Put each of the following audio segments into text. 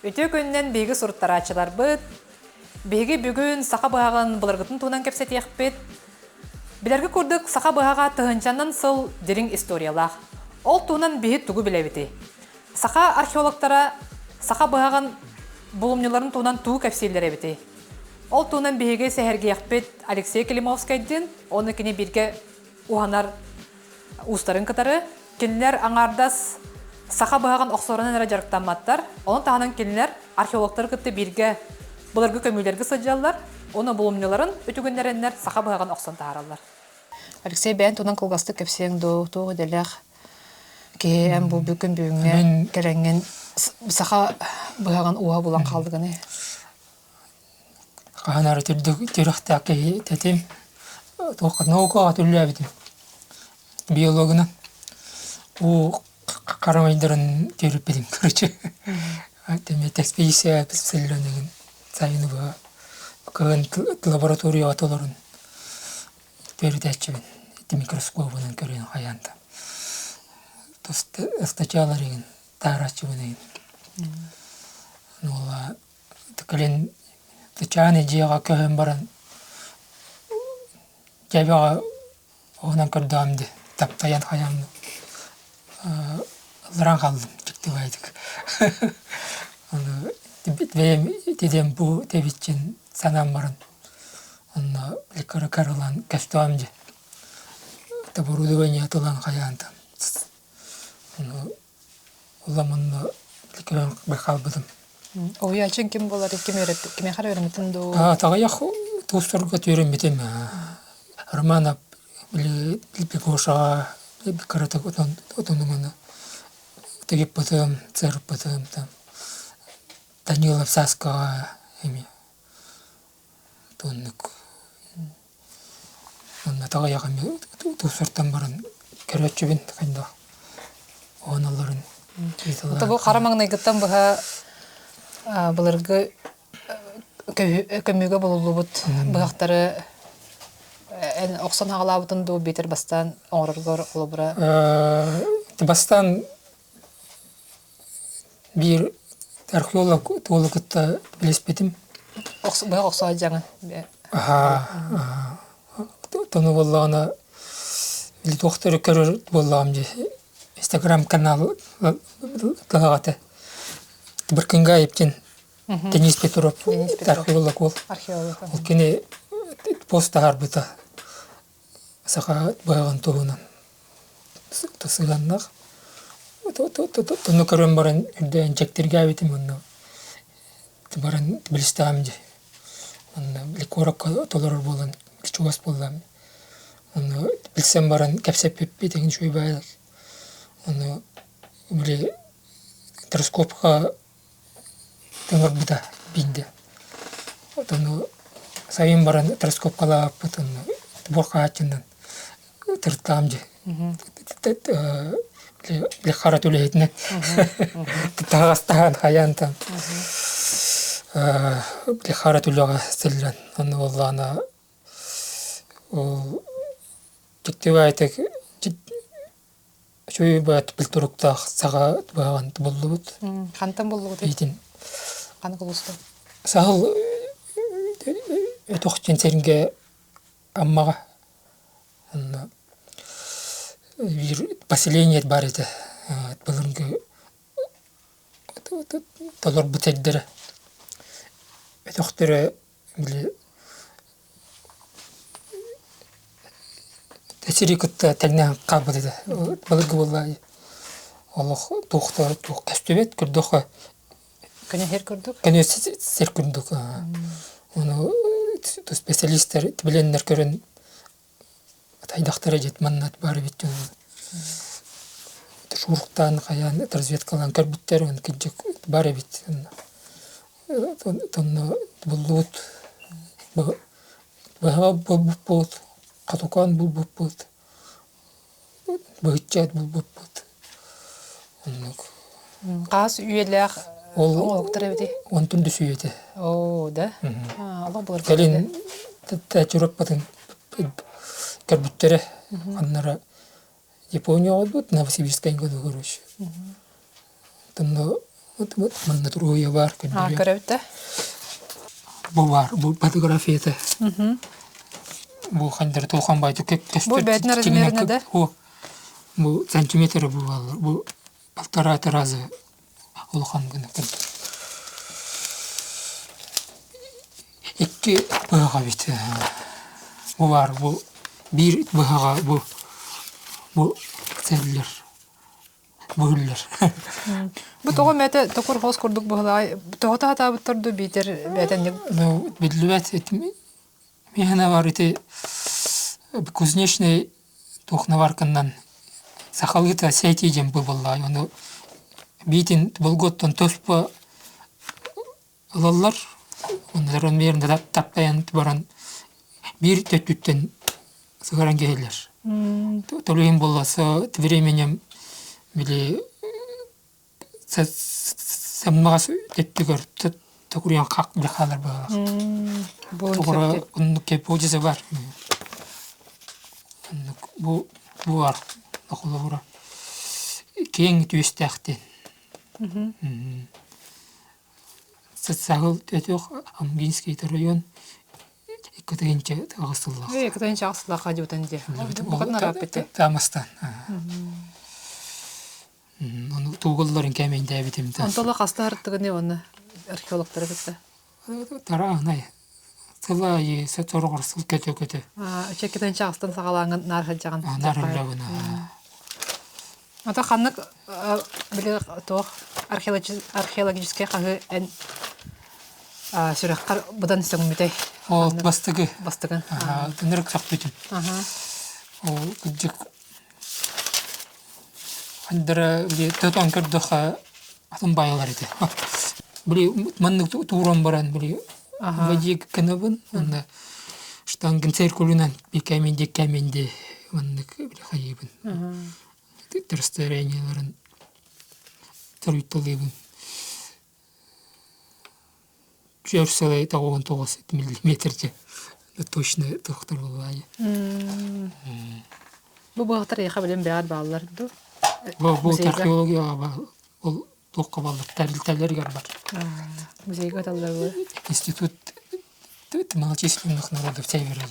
Өтө көннен беги сурттарачылар быт. Беги бүгүн сака баган буларгытын туунан кепсетиях бит. Билерге курдук сака бага тыгынчанан сыл дерин историялах. Ол туунан беги тугу билебити. Сака археологтара сака баган булумняларын туунан туу кепсилдер бити. Ол туунан беги сехергиях бит Алексей Климовскайдин, оны кини бирге уханар устарын кытары. Кинлер аңардас сака баган оксорунан эре жарыктанматтар. Onun тағынан кинлер археологтар кытты бирге буларгы көмүлерге сыджаллар. Оны булумняларын өтүгүннереннер сака баган оксон таараллар. Алексей бен тунан кылгасты кепсең тоо делех ке эм бу бүкүн бүгүнгө керенген сака баган уа булан калдыгыны. Канары тирахтаки тетим тоқат наука түлләбит. Биологына у карамайдарын теріп бедім, короче. Демет экспедиция специализированный сайыны ба. Кыгын лаборатория атоларын передачебен. Микроскопынан көрген хаянда. Сначала реген тарачебен. Нола текелен течаны жега көһөн баран. Жабага онан көрдамды. Таптаян хаямды. Ларан қалдым, жүкті байдық. Дедем бұл дебитчен санам барын. Онна лекара карылан кәстуамды. Табурудывание атылан қаянды. Оламынна лекаран бақалбыдым. Ой, ачын кім болар, кеме қара өрімітін ду? Тағаяқ туыстарға түйренбетем. Романов, Липекошаға, Липекаратық отынымына. Тегеп бұтым, церіп бұтым. Данилов Саскаға еме. Тоннык. Онна тағаяқ еме туыстардан барын кәрәтшібін қайында. Оғаналарын. Бұл қарамаңнай ғыттан бұға бұларғы көмігі болулы бұд бұғақтары оқсан ағалабытын ду бетер бастан оңырырғыр олы бұра? Бастан бір археолог толы күтті білеспетім. Бұға оқса жаңы? Тоны болағына білі тоқтары көрір болағым де. Инстаграм канал тағағаты. Бір күнге ептен Денис Петров археолог ол. Ол кені посттағар бұта. Сақа бағын туғынан тұсығаннақ. Тұны көрін барын үрден жектерге әветім оны. Барын білістағым де. Лекорак толырыр болын, чуғас болам. Білсем барын кәпсеп пеппе деген шөй байлық. Оны біле телескопқа тыңыр бұда бейді. Оны сайын барын телескопқала бұтын борқа ачындан тұрттам же. Біле қара төлейтіні. Тағастаған қаянтан. Біле қара төлеға сілін. Оны олғана жүктеу айтық шөй бәт білтұрықтақ саға баған болу бұд. Қантан болу бұд? Бейтін. Қаны құлысты? Сағыл өтіқчен серінге аммаға бір поселение бар еді. Бұлыңғы толыр бұтелдері. Өтіқтері білі Тәсірі күтті тәлінен қабыды да. Бұлығы болай. Олық тоқтар, кәстөбет күрдіқі. Көне хер күрдік? Көне сер күрдік. Оны специалистер, тібіленлер көрін тайдақтары жетманнат бары бетті. Шурықтан, қаян, разведкалан көрбіттер, оны күнжек бары бетті. Тұнны бұлуыт, бұға бұлбұт, қатуқан бұлбұт, бұғытчат бұлбұт. Қас үйелер оңықтыр әбеді? Он түнді сүйеті. О, да? Allah бұлар Кәлін тәчіріп бұтын көрбіттері. Аннара Япония олбут, Новосибирскайын көді көріш. Тұнны Вот манна туруя бар көндөрү. Көрөбүтэ. Бу бар, бу фотографияты. Бу хандар толханбайды көстөр. Бу бәдин размеріне да? Бу сантиметр бу алар. Бу 1,5 разы улхан гына. Икки бага бит. Бу бар, бу бир бага бу церлер. Бүллер. Бу того мете токур хос курдук быгылай. Того та бутурду битер бетен. Ну, бидлүбет механа бар ите кузнечный тухнаварканнан сахалыта сетижем буллай. Оны битин булготтон тоспа алалар. Онларын меринде таптаян баран бир төттүттен сыгаран келер. Толуин болласа временем били саммагас теттигер токурян как бихалар бар. Токура унке пожизе бар. Бу бар. Окулура. Кең түстәхтен. Сагыл төтөх Амгинский район иккетенче агысыллах. Иккетенче агысыллах хадютенде. Бакытна рапете. Тамастан. Onu tuğulların keminde bitimde. Антола кастардыгыны оны археологтар битте. Тара най. Сылай сеторгор сыл көтө. Чекетенче агыстан сагаланган нархажаган. Нархажаган. Ата ханнык биле тох археологический хагы эн сүрәккар будан соң бите. Ол бастыгы. Бастыгы. Тынырык сак битим. Ол күҗек Андра били тотон кырдыха атын байлар иде. Били маннык туран баран били. Вадик канабын, анда штангын циркулунан бикаменде маннык били хайыбын. Терстörенияларын тарыйтылыбын. Чөрсөлай 19 миллиметрче. Точно доктор булай. Бу багтар яха белән бәяр баллар ду. Бу археология ол токка баллар тәрилтәләр бар. Музейга таллар. Институт малочисленных народов Севера.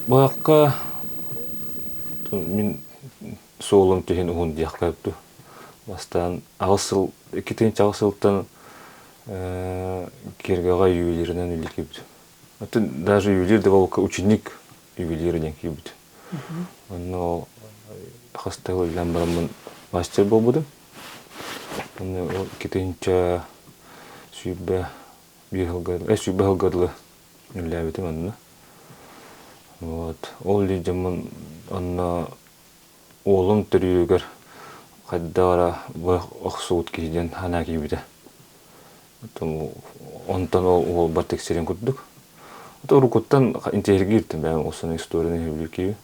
Баққа мен соолым теген угун дияккапту. Бастан агысыл 2-нче агысылтан кергага ювелиринен үликебит. Атын даже ювелир да болка ученик ювелиринен кебит. Аны хастагы белән барамын мастер болбуду. Аны 2-нче сүйбе билгелы үләбитем аны. Вот. Ол лидемон анна олым төрүгөр кайдара оксуут кийден хана кийбиде. Онтан ол бар тексерен көрдүк. Рукуттан интергиртим ben осуну историяны билки.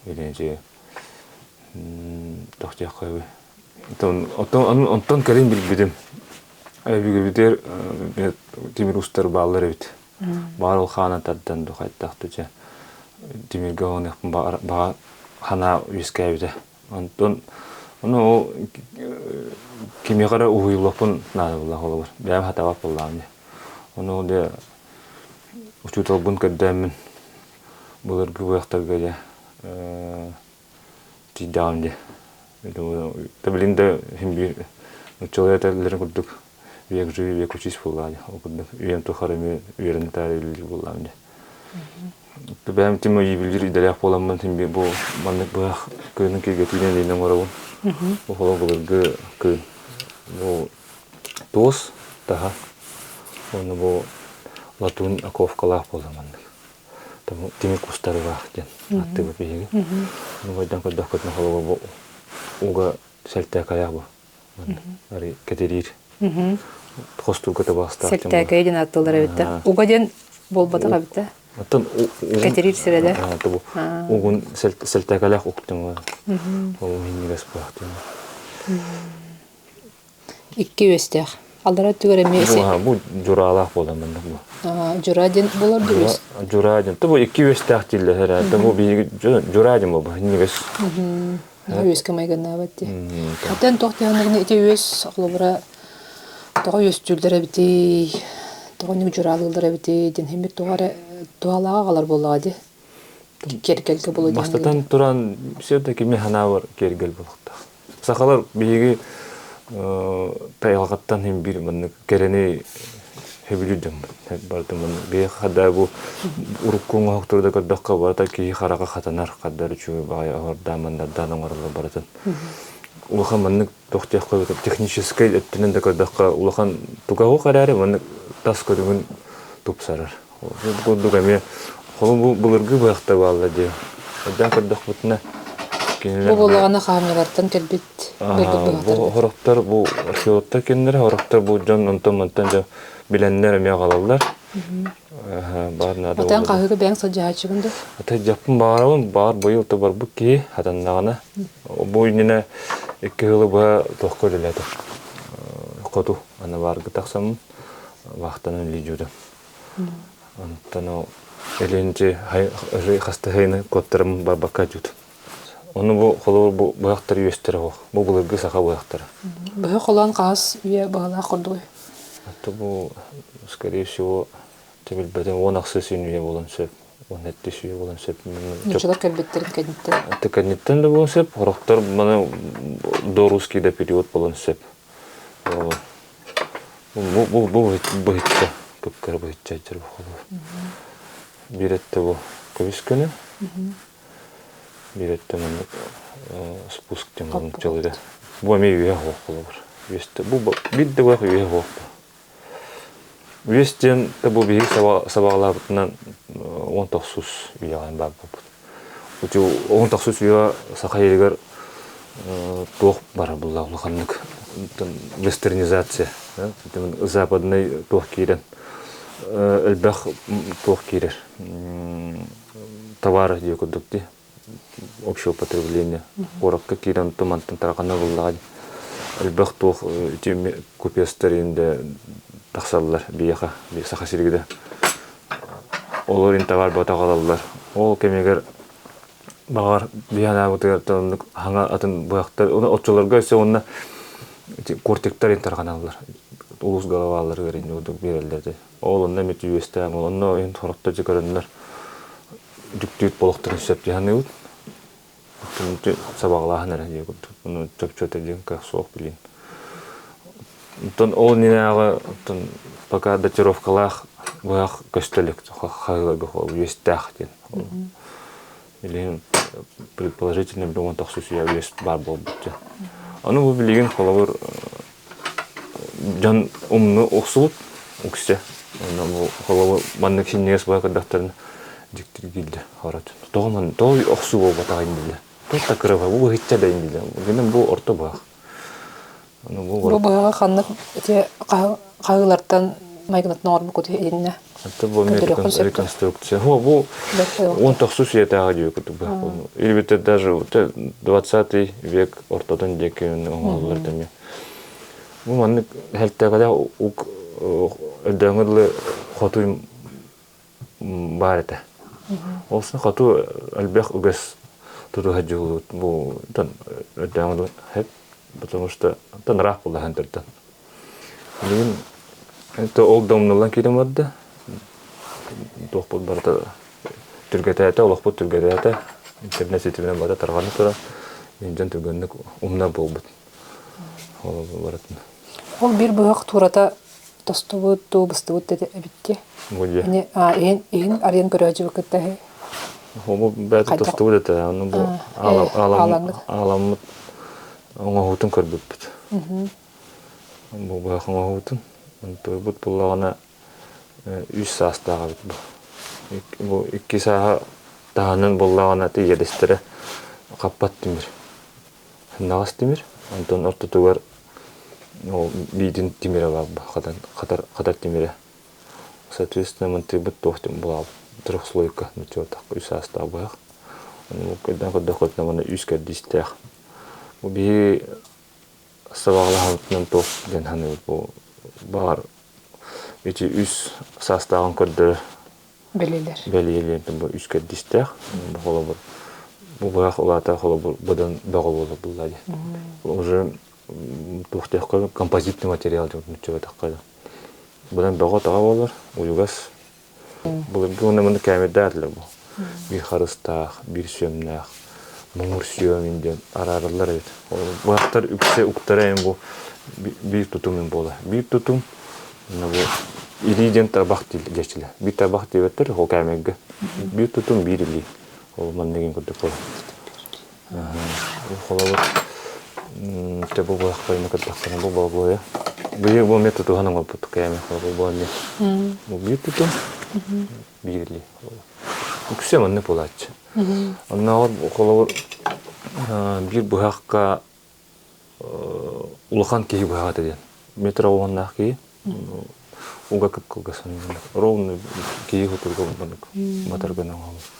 Эленже тохтяккабы. Онтан карин билбидим. Бигибидер темир устар баллар бит. Барыл хана таддан духайттактыча. Демиргауны ба хана вискайбиде. Антон оно кимигара уйлапын нада булла холобор. Бәм хатабап булламды. Оно де учуталбын каддамын. Булар гыяктарга тидамды. Таблинда химби человектерлерин курдук. Век живи, век учись буллады. Окудук. Уем тухарыми уерен тарилди булламды. Бәм тимо ювелир иделях боламын тимби бу маннык бах көнүн кегетинен дейнен орабын. Бу холо булыргы көн. Бу тос таха. Оны бу латун аковкалах боламын. Там тими кустары бах кен. Атты бу беги. Ну вайдан коддах котна холо бу уга сәлтә каяк бу. Ари кетерир. Хостуга да бастар. Сельтәге ден аттылар битте. Уга ден болбатага битте. Аттан Катерир сиреде. Табу. Угун сельтәгәләк уктым. Ол минигәс бахтым. Икки өстәк. Алдара түгәрәме эсе. Бу журалак булды монда бу. Жураден булар дөрес. Журадин. Табу 2 өстәк диле һәр. Табу би журадин бу. Нигәс. Өс кемәгәнә битте. Хәтән тохтыгын ите өс оглыбыра. Тога өстүлдәре бите. Тога ник журалылдары бите. Ден хемик тугары туалага калар булады. Кергелге булды. Бастатан туран все-таки механавар кергел булыкта. Сахалар биги тайгалгаттан хем бир мен керене хебилүдем. Бардым мен бе хада бу уруккунга хактырда кадакка барта ки харага хатанар каддар үчү бай орда мында даның орлы баратын. Улахан мен тохтяк кой технический эттенен да кадакка улахан тугагы карары мен тас көрүн тупсарар. Бу дугаме холу булыргы бакта балла ди. Да кадак бутна Бу болганы хамилардан келбит. Бу хороктор бу археологтар кендер хороктор бу жон онтомонтан жа биленнер эме калалар. Барнада. Атан кагы бәң саҗачыгында. Ата жапын барабын бар быйыл то бар бу ки хатаннагына. Бу ине 2 ел ба тохкөлеләде. Коту ана баргы таксам вахтанын лижуды. Антано эленче хастахайны котторым бабака жут. Оны бу холор бу бактар юстер бу. Бу булыгы саха бактар. Бу холан кас үе бала курдуй. Ата бу скорее всего тебел беден онаксыз үе болон сөп. Онеттиш үе болон сөп. Ничего келбеттер кенитте. Ата кенеттен да болон сөп. Хороктор мана до русский да период болон сөп. Бу битте. Көпкөр битте жер бу. Биретте бу көбүскөнү. Биретте мен спуск тем чалыда. Бу ами үе хокулар. Весте бу бидде бу үе хок. Вестен бу биги сабагаларынан 19 үеган бар бу. Үтү 19 үе сахайгар тох бар буллахлык. Вестернизация, западный тох кирен. Элбах тох кирер. Товары декодукти. Общего потребления. Оракка кирен томантан таракана буллаган. Элбах тох тем купестеринде таксаллар бияха бисаха сиригде. Олорин товар батагалалар. Ол кемегер багар бияна бутыртын ханга атын буяктар отчолорго эсе онна кортектар тарганалар. Улус галавалар берин удук берелерди. Ол онна мет юстам онно эн торотто жигереннер дүктүт болохтун сеп яны ут. Тунчу сабаглахнар дегут. Уну чөпчөтө ден ка соок билин. Тон ол нинага тон пока датировкалах буяк көстөлөк хагыга хол юстах ден. Или предположительно был таксус я вес бар был. Аны бу билген холовор жан умны оксулуп уксе. Аны бу холовор маннык синнес бар кадактарын диктир келди. Харат. Тогман той оксу болуп атаган биле. Тота кырыга бу хитча да инди. Генем бу орто баг. Аны бу бага ханнык те кагылардан магнит норма көтө инне. Это была реконструкция. Бу 19 етага жүйөкүтү бу. Или даже 20 век ортодон декен оңолордоме. Бу маны хелтегада ук дөңүлү хоту барыта. Олсун хоту албек угас туруга жуулут. Бу тан дөңүлү хеп, потому что тан рах болду хантырдан. Лин это ол домнолан киремадды. Тохпут барда түргәтәтә, олохпут түргәтәтә, интернет сетеннән бата тарганы тора, инҗан түргәнне умна булбыт. Ол баратын. Ол бир буяк турата тостубут, тубыстыбут диде битте. Буле. Не, эн арен көрәҗү китте. Хому бәт тостубут диде, аны бу алам оңохутун көрбүт. Бу буяк оңохутун, турбут буллагана 3 састага бит. Бу 2 саха таанын буллагана тиелестире каппат тимир. Нагас тимир. Антон ортотугар ол бийдин тимире бар катар тимире. Соответственно, мы ты бы тохтем была трехслойка, ну чего так, и составах. Ну, когда доход на мана юска дистях. Уби савагла нам тох ден ханы по бар. Эти юс составан кодер белилер там юска дистях. Холобор. Бу бах улата холобор бодан багол было. Уже тохтех композитный материал, ну чего так. Бұдан баға таға болар, ұйығас. Бұны мұны кәмеді әділі бұл. Bir қарыстақ, bir сөмнақ, мұңыр сөмінден арарылар еді. Бұлақтар үксе ұқтарайын бұл bir тұтымын болы. Bir тұтым, илиден табақ дейді жешілі. Bir табақ дейбеттір, ол кәмегі. Bir тұтым, bir ili. Ол мәннеген күрдік болы. Қолауыр. Те бұл бұлақпайына күрдіқтарына бұл бұл бойы. Бүйек бұл методу ғаның ол бұтты кәйме қолы бұл не. Бұл бір тұтым, бірлі. Үксе мәнне болатшы. Аннағыр қолауыр бір бұғаққа ұлыған кейі бұғаға деден. Метр ауғаннақ кейі, ұға көп қылғасын. Ровны кейі құтылға матарғанын ғалыр.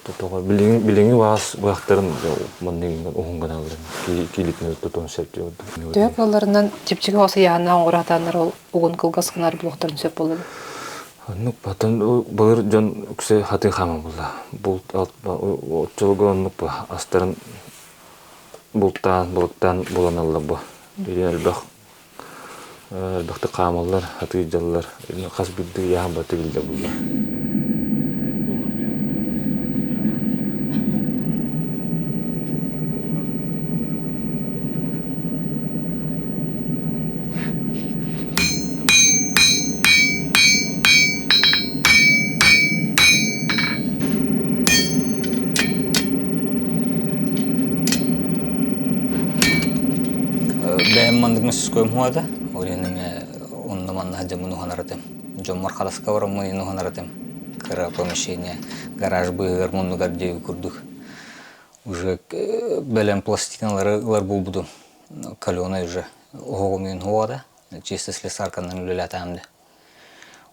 Билеңі бағақтарын мәннеген оғынған алырын, кейлітін тұтуын сәп жауды. Дөп оларынан жіпчігі осы яғынан оңыратаныр ол ұғын қылғасқынар бұлықтарын сөп болады? Батын бұлыр жон үксе хатын қамы бұлда. Отчылығы онық бұ, астарын бұлықтан болан алла бұ. Берен әлбақты қамылар, хаты жалылар, қас білді яғын баты білді бұлда. Бәйім мандығын сүз көйім хуады. Оленіме онны манна жамын ұғанаратым. Жон марқаласқа барам мұнын ұғанаратым. Кыра помещение, гараж бұғығар мұнығар дейі күрдік. Уже бәлем пластиналар бұл бұды. Калена уже оғымын хуады. Чисто слесарканын үліләті әмді.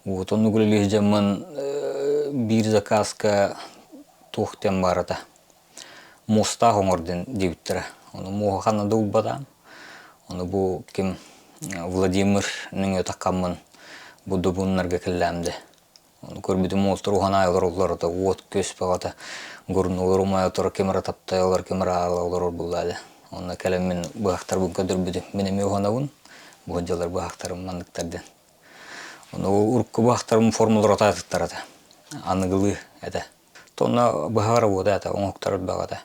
Вот онны күлілі жамын бір заказка тоқтен барата. Моста ғоңырден дейбіттірі. Оны моға қанады ұлбадам. Оны бұл кім Владимир нің өтаққамын бұды бұнларға кілләмді. Оны көрбеді молтыр ұған айлар оларды, от көз бағаты ғұрын олар ұмай отыр, кемір атаптай олар, кемір айлар бұлдады. Оны кәлеммен бұғақтар бұн көдірбеді. Менеме ұғана бұн, бұғынжалар бұғақтарым мандықтарден. Оны ұрыққы бұғақтарым формулар атайтықтар ады. Анығылы әді. Тонна бұғағары бұды әді, оңықтар бағады.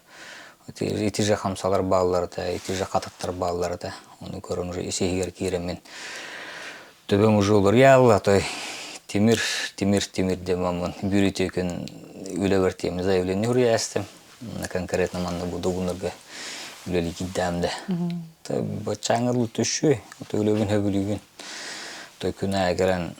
Итиже хамсалар балларды, итиже қататтар балларды. Оны көрін уже есегер кейремен. Төбем уже олар ялла, той темір демамын. Бюрите өкен үлі бәртеміз заявление үрі әстім. Конкретно манны бұды бұнырға үлелі киддәмді. Бачаңырлы түші, үлеген өбілеген. Той күні әгерен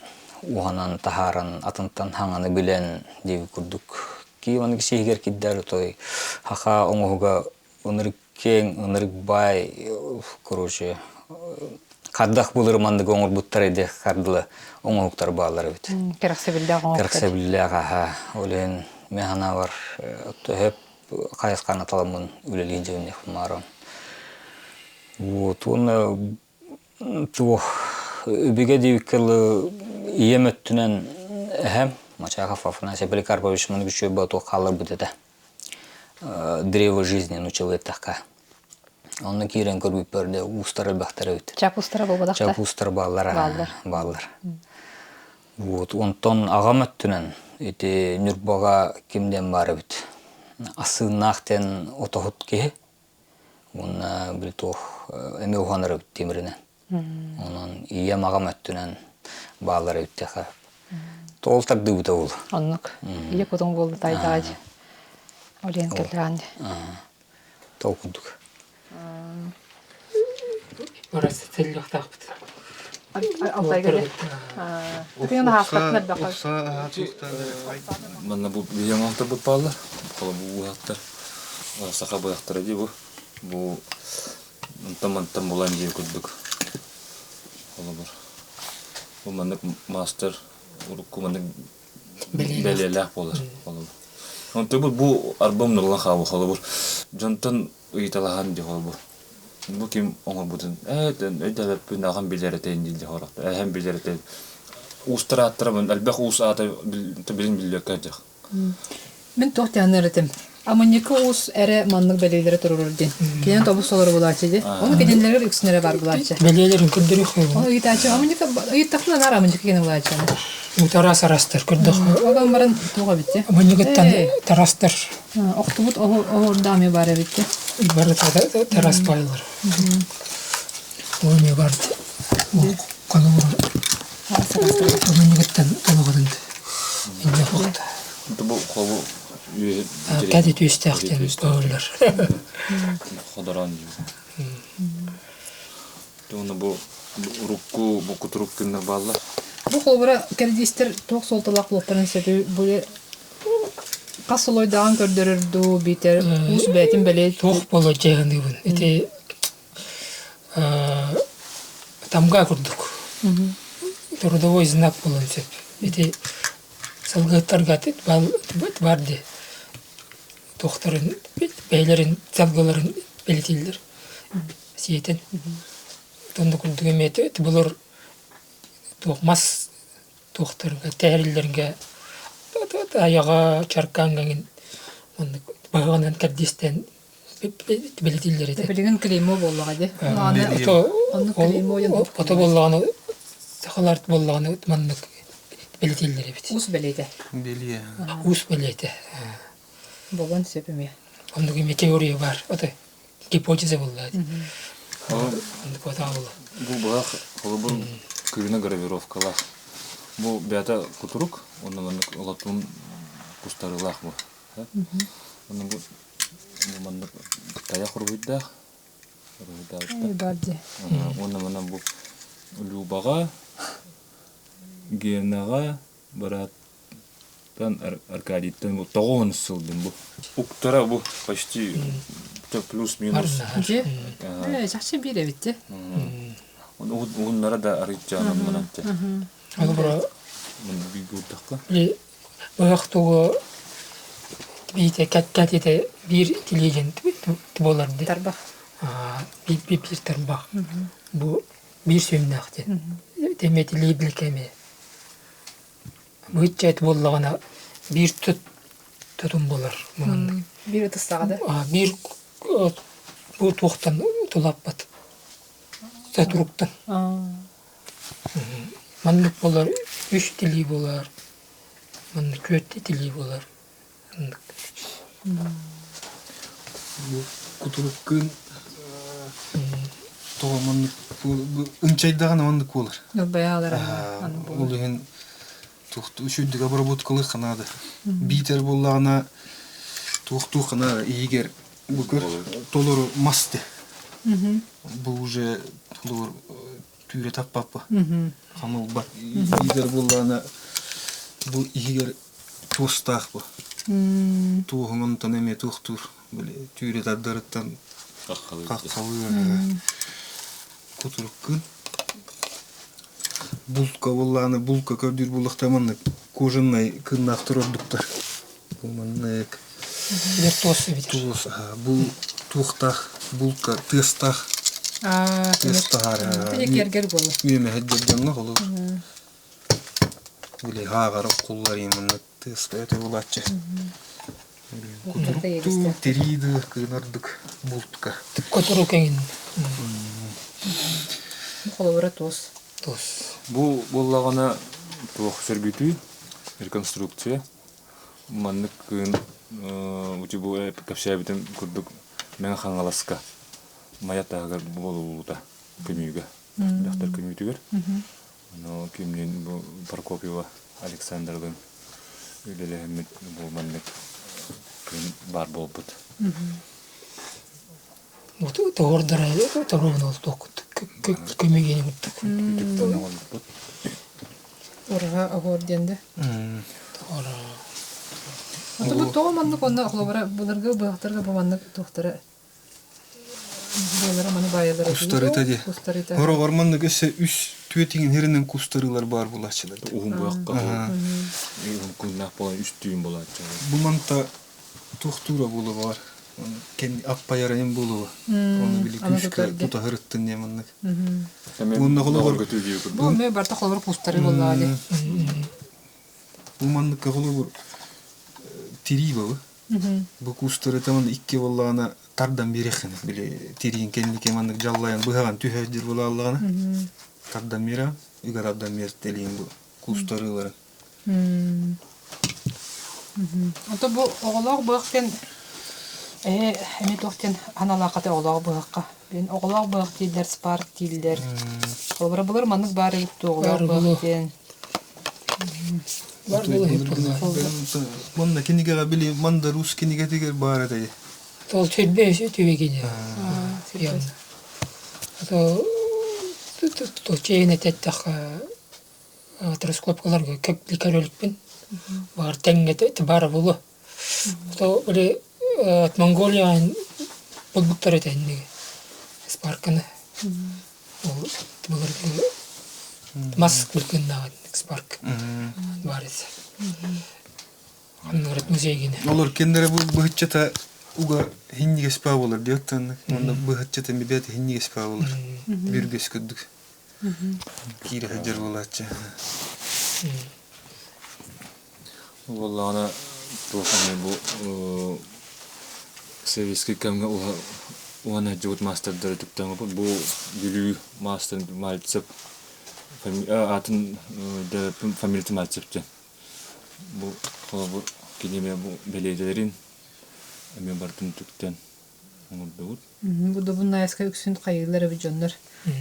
уғанан, тахаран, атынтан хаңаны білен дейі күрдік. Кейваны кешегер киддәр той хақа оңуға ынырық кең, ынырық бай, короче, қардақ бұлыр мандығы оңыр бұттар еді қардылы оңуқтар бағалар өт. Керексебілді аға, олен механа бар, төп қайысқан аталамын үлелеген жауын ехмарон. Вот, оны өбеге дейіккілі ием өттінен әхем, Мачаха Фафна, Сепели Карпович, мы еще было халар будет это древо жизни научил это така. Он на кирен корби перде устары бахтарают. Чапустар был бадахта. Чапустар баллар. Вот он тон агамат тунен. Эти нюрбага кимден бар бит. Асынахтен отохут ки. Он бритох эме уханар бит темиринен. Онон ия агамат тунен баллар бит така. Толтак дыбыта бол. Оннук. Ие кудың болды тайдағад. Олен келдіғанды. Толкудук. Орасы целлях тақпыт. Алтай келі. Күнгі хасқатынар бақай. Манна бұл бейен алтыр бұт балы. Қолы бұл ұяқтар. Сақа бұяқтар әде бұл. Бұл Антамантам булан дие курдук. Холобор. Бу маннык мастер урукку маннык белелах болар. Холобор. Онты бу арбам нурлан хабы холобор. Жонтон ыйталаган ди холобор. Бу ким оңор бутун. Эдәләп бу наган билеретен дилди хоракта. Һәм билеретен. Устратырмын, албах ус ата билин биллеккәҗәк. Мен тохтяныр этим. Амоника ус эре маннык белейлери турурдин. Кенен тобус солор булачы ди. Оны кеденлер үксүнөрө бар булачы. Белелерин күрдүрү хойбу. Оны ыйтачы амоника ыйттахна нар амоника кенен булачы. Тарас арастыр күрдүк. Оган барын туга битти. Аманигыттан тарастыр. Октубут ордами бар битти. Бары тарас байлар. Оны бар. Колор. Аманигыттан толгодан. Инде хокта. Бу холу Кәди түйістәқтен бөлілер. Ходоран. Тоны бу урукку бу кутурук кеннер балла. Бу холбара кредистер ток солталак локтарын сәбе бу касылойдан көрдөрөрдү битер ус бетин беле Тоқ болы жегіндігін. Эти тамға күрдік. Трудовой знак болын сәп. Эти сылғыттарға барды. Тоқтарын, бәйлерін, залғыларын белетелдер. Сейтен. Тонды күрдік еметі. Бұлыр тоқмас тоқтарға, тәрілерге аяға чарканғанын бағанан кәрдестен белетелдер еді. Билген клеймо боллага ди. Ото боллағаны, сақаларт боллағаны маннык белетелдер еді. Ус белейде. Белия. Ус белеті. Болгон сепеме. Ондық еме теория бар. Ото гипотеза болады. Ондық ота болы. Бу бах холобур күрүнө гравировкалар. Бу бята кутурук, онун маннык олатун кустарылах бу. Онун бу маннык тая хурбуйда. Барди. Онун манан бу любага генага бараттан Аркадиттен бу 9 сылдын бу. Уктара бу почти плюс-минус. Же? Жакшы бире битти. Оннара да арыйчанын манатча. Аны бұра Бигурдакка. бұяқтығы бейте кәт ете бір телеген боларды. Тарбах. Bir tarmbaq. Bu bir söymnaqti. Demeti liblekeme. Bu hitchet bollagana bir tutum bolar. Bir ıtısağıda. Bir bu toqtan tulap bat. Saturuktan. Manlık bolar, 3 dili bolar. Manlık 4 dili bolar. Bu kutulukun toğamanlık ынчайдаган амандык болар. Баялар. Ол ген тухту шүддүк обработкалык канады. Битер боллагана тухту канады ийгер бүкөр толору масты. Бу уже толор түйре таппаппы. Хамыл бак ийгер боллагана бу ийгер тостак бу. Туğumun taneme tuhtur böyle tüyre tadarıttan kakkalı kuturukun bulka bollağını bulka kördür bullaktamanlık kojunay kırnaktır orduktar bulmanlık Bir toz bitir. toz bu tuhtak bulka tıstak tıstar Gerger bolu. üyeme heccedenlik olur böyle hağara kullar yeminlik tıstak öte bulatçı kuturuktu teriydi kınardık bultka Koturuk engin. Холовра тоз. Toz. Бу боллагана туох сергүтүй реконструкция маннык кын ути бу капшабитен курдук мен хангаласка маятагар болуута көмүйгө жактар көмүйтүгөр но кимдин бу Прокопьева Александрдын үйлелемит бу маннык кын бар болбут Вот это ордера, это ровно вот так вот. Как мигень вот так. Орга агорденде. Ото бу тооманны конда холовра буларга бактарга баманны тохтара. Байлар маны байлар. Кустарыта де. Кустарыта. Хорогор маннык эсе үс түетиңин херинен кустарылар бар булачылар. Угун буякка күннак болан үстүйүн болот. Бу манта тухтура болу бар. Кен аппаярын болу. Оны били күскө тута хырыттын не маннык. Онна хологор Бу ме барта холор кустары боллады. бу маннык хологор тири бабы. Бу кустары таман икки боллагана тардан берехин били тирин кеннике маннык жаллаян быгаган түһөдүр бола аллагана. Тардан бера, үгарабдан мертелин бу кустарылар. Ото бу оголог быктен эми тохтен аналакаты оголог быкка. Мен оголог бык дилдер спарк дилдер. Холбара булар маннык бары үттү оголог быктен. Бар булы. Монда кенигеге били манда рус кениге тегер бары да. Тол челбеше түбегене. Ян. То чейне теттах троскопкаларга кепликарөлүкпүн. Бар теңге бар булу. То били от Монголиян богуктар этенди. Спарканы. Ол буларга маск билген нагат спарк. Бар эсе. Анын музейгине. Олар кендере бу быхчата уга хинниге спа болар диоттан. Монда быхчата мебет хинниге спа болар. Биргес көдүк. Кире хаджар болачы. Валлана туханы бу сервиски камга уана жут мастердер туктан бу билүү мастер мальцеп атын да фамилия мальцепте. Бу холобу кинеме бу беледерин эме бартын туктан оңдут. Бу да бундай эске үксүн кайгылары бижоннор.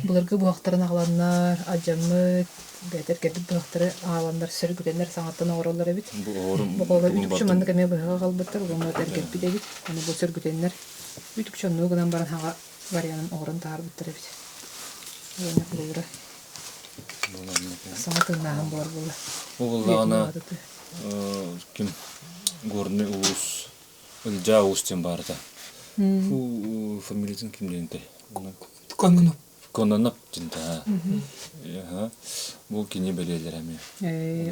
Буларга бу актарын агаланнар, ажамы, бетер кетип бу актары агаландар сөргүлөнөр саңаттан ороллар бит. Бу орум Бу кога үтүкчү манда кеме бага калбыттыр, бу тергеп бидебит. Аны бу сөргүлөнөр үтүкчү нугунан баран хага варианын орун таарбыттыр бит. Аны булура. Саңаттан бар булу. Валлана ким горный улус Илжа устен барда. Бу фамилиясын кимденте? Конуну. Кононап жинта. Яха. Бу кини белелер эми.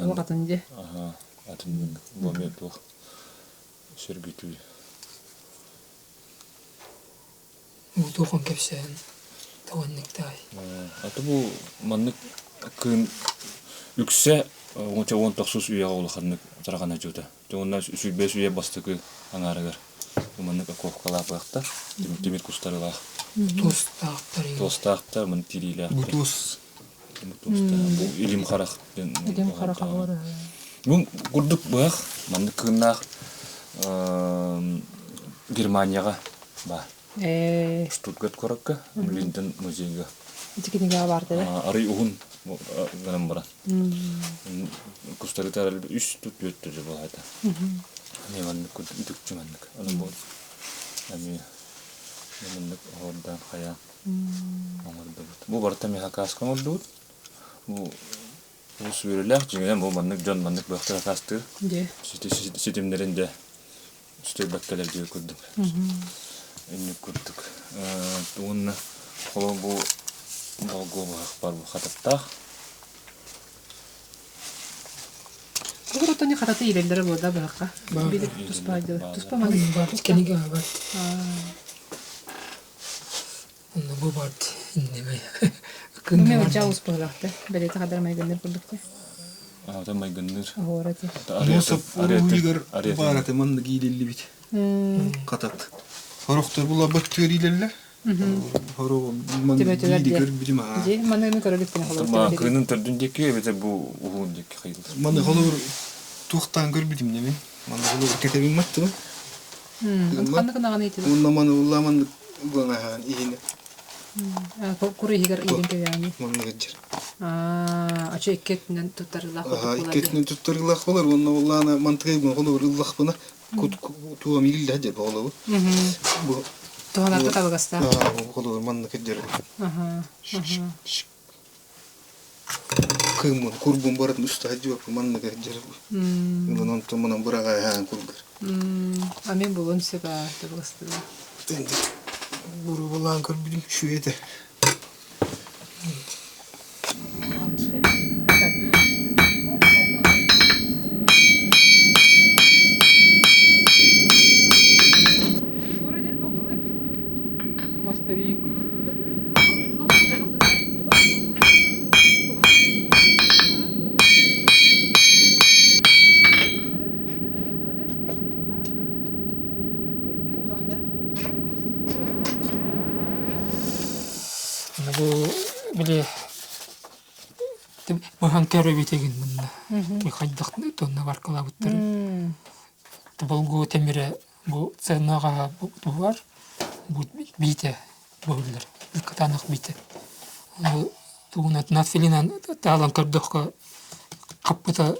Угатын же. Ага. Атын бу метох. Сергитүү. Бу тохон кепсен. Тованниктай. Аты бу маннык кын үксе онча 19 үйе олханны тарагана жута. Жонна сүбес үйе бастыкы аңарыгар. Бу маннык ковкалап бакта. Демир кустарылах. Тостақтар мын тирилер. Бу тос. Бу илим харах. Идем хараха бар. Бу курдук бак маннык кыннак Германияга ба. Штутгарт коракка, Линден музейга. Тикинеге барды. Ары угун ганам бара. Кустарытар үс тут бөттү же болайда. Ами маннык күдүкчү маннык. Аны бол. Ами маннык ордан хая. Бу барта мехакаска олдут. Бу сүрелер жиңен бу маннык жон маннык бактара касты. Же. Ситимдеринде үстөй баккалар жөө көрдүк. Эми көрдүк. Туунна холо бу болгоба бар бу хатапта. Бу ротони хататы ирелдер болда бакка. Билип туспайды. Туспа маны. Бар кениге бар. Онда бу бар. Иннеме. Кыме жаус болакты. Белете кадар майгендер көрдүк. Ата майгынныр. Орати. Мосап улигер бараты манда гилелли бит. Катат. Хорохтор була бактөрилерлер. Хоро манда гилигер бидима. Же маны көрөлүк тен холор. Ма кынын төрдүндеки бете бу угун дек кыйылды. Манда холор тухтан көрбүдүм неме. Манда холор кетебин маттыбы. Кандай кынаган эти. Онда маны уламан угана ийне. Куры хигер ийинке яни. Манда гыжыр. Ача иккетинен туттарылах. Иккетинен туттарылах болар. Онда улана мантыгайбын холор ыллах бына. Туа милилде хаджар болобу. Бу Тоғанарда табыгаста. Холор манда гыжыр. Кымын курбун баратын уста хаджар манда гыжыр. Мунун тумунан бурага кургар. Ами булун себа табыгаста. Буру болан көрбүдүм шүете. Хвостовик. Bu bile Махан кәрөбе теген мында. Хайдах тонна бар калабыттыр. Болго темире бу ценага бар. Бу бите болдыр. Катанак бите. Тугунат нафилинан талан кырдыкка каппыта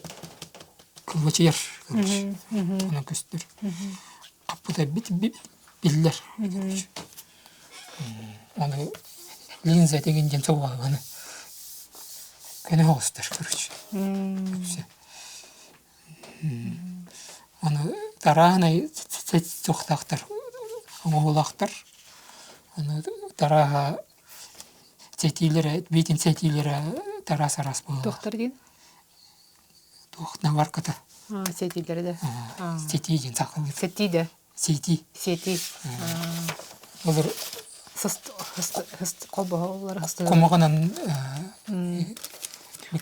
кылвачыр. Ана көстөр. Каппыта биллер. Аны линза деген ден соға аны. Кene hostер, короче. Аны тараханы цохтахтар, оңолахтар. Аны тараха цетилері, бейтін цетилері тарас-арас болды. Доктор дейін? Тоқтна варката. Сетилері де. Сети дейін сақылды. Сети де. Сети. Сети. Олар Хыст қолбаға олар хысты. комағанан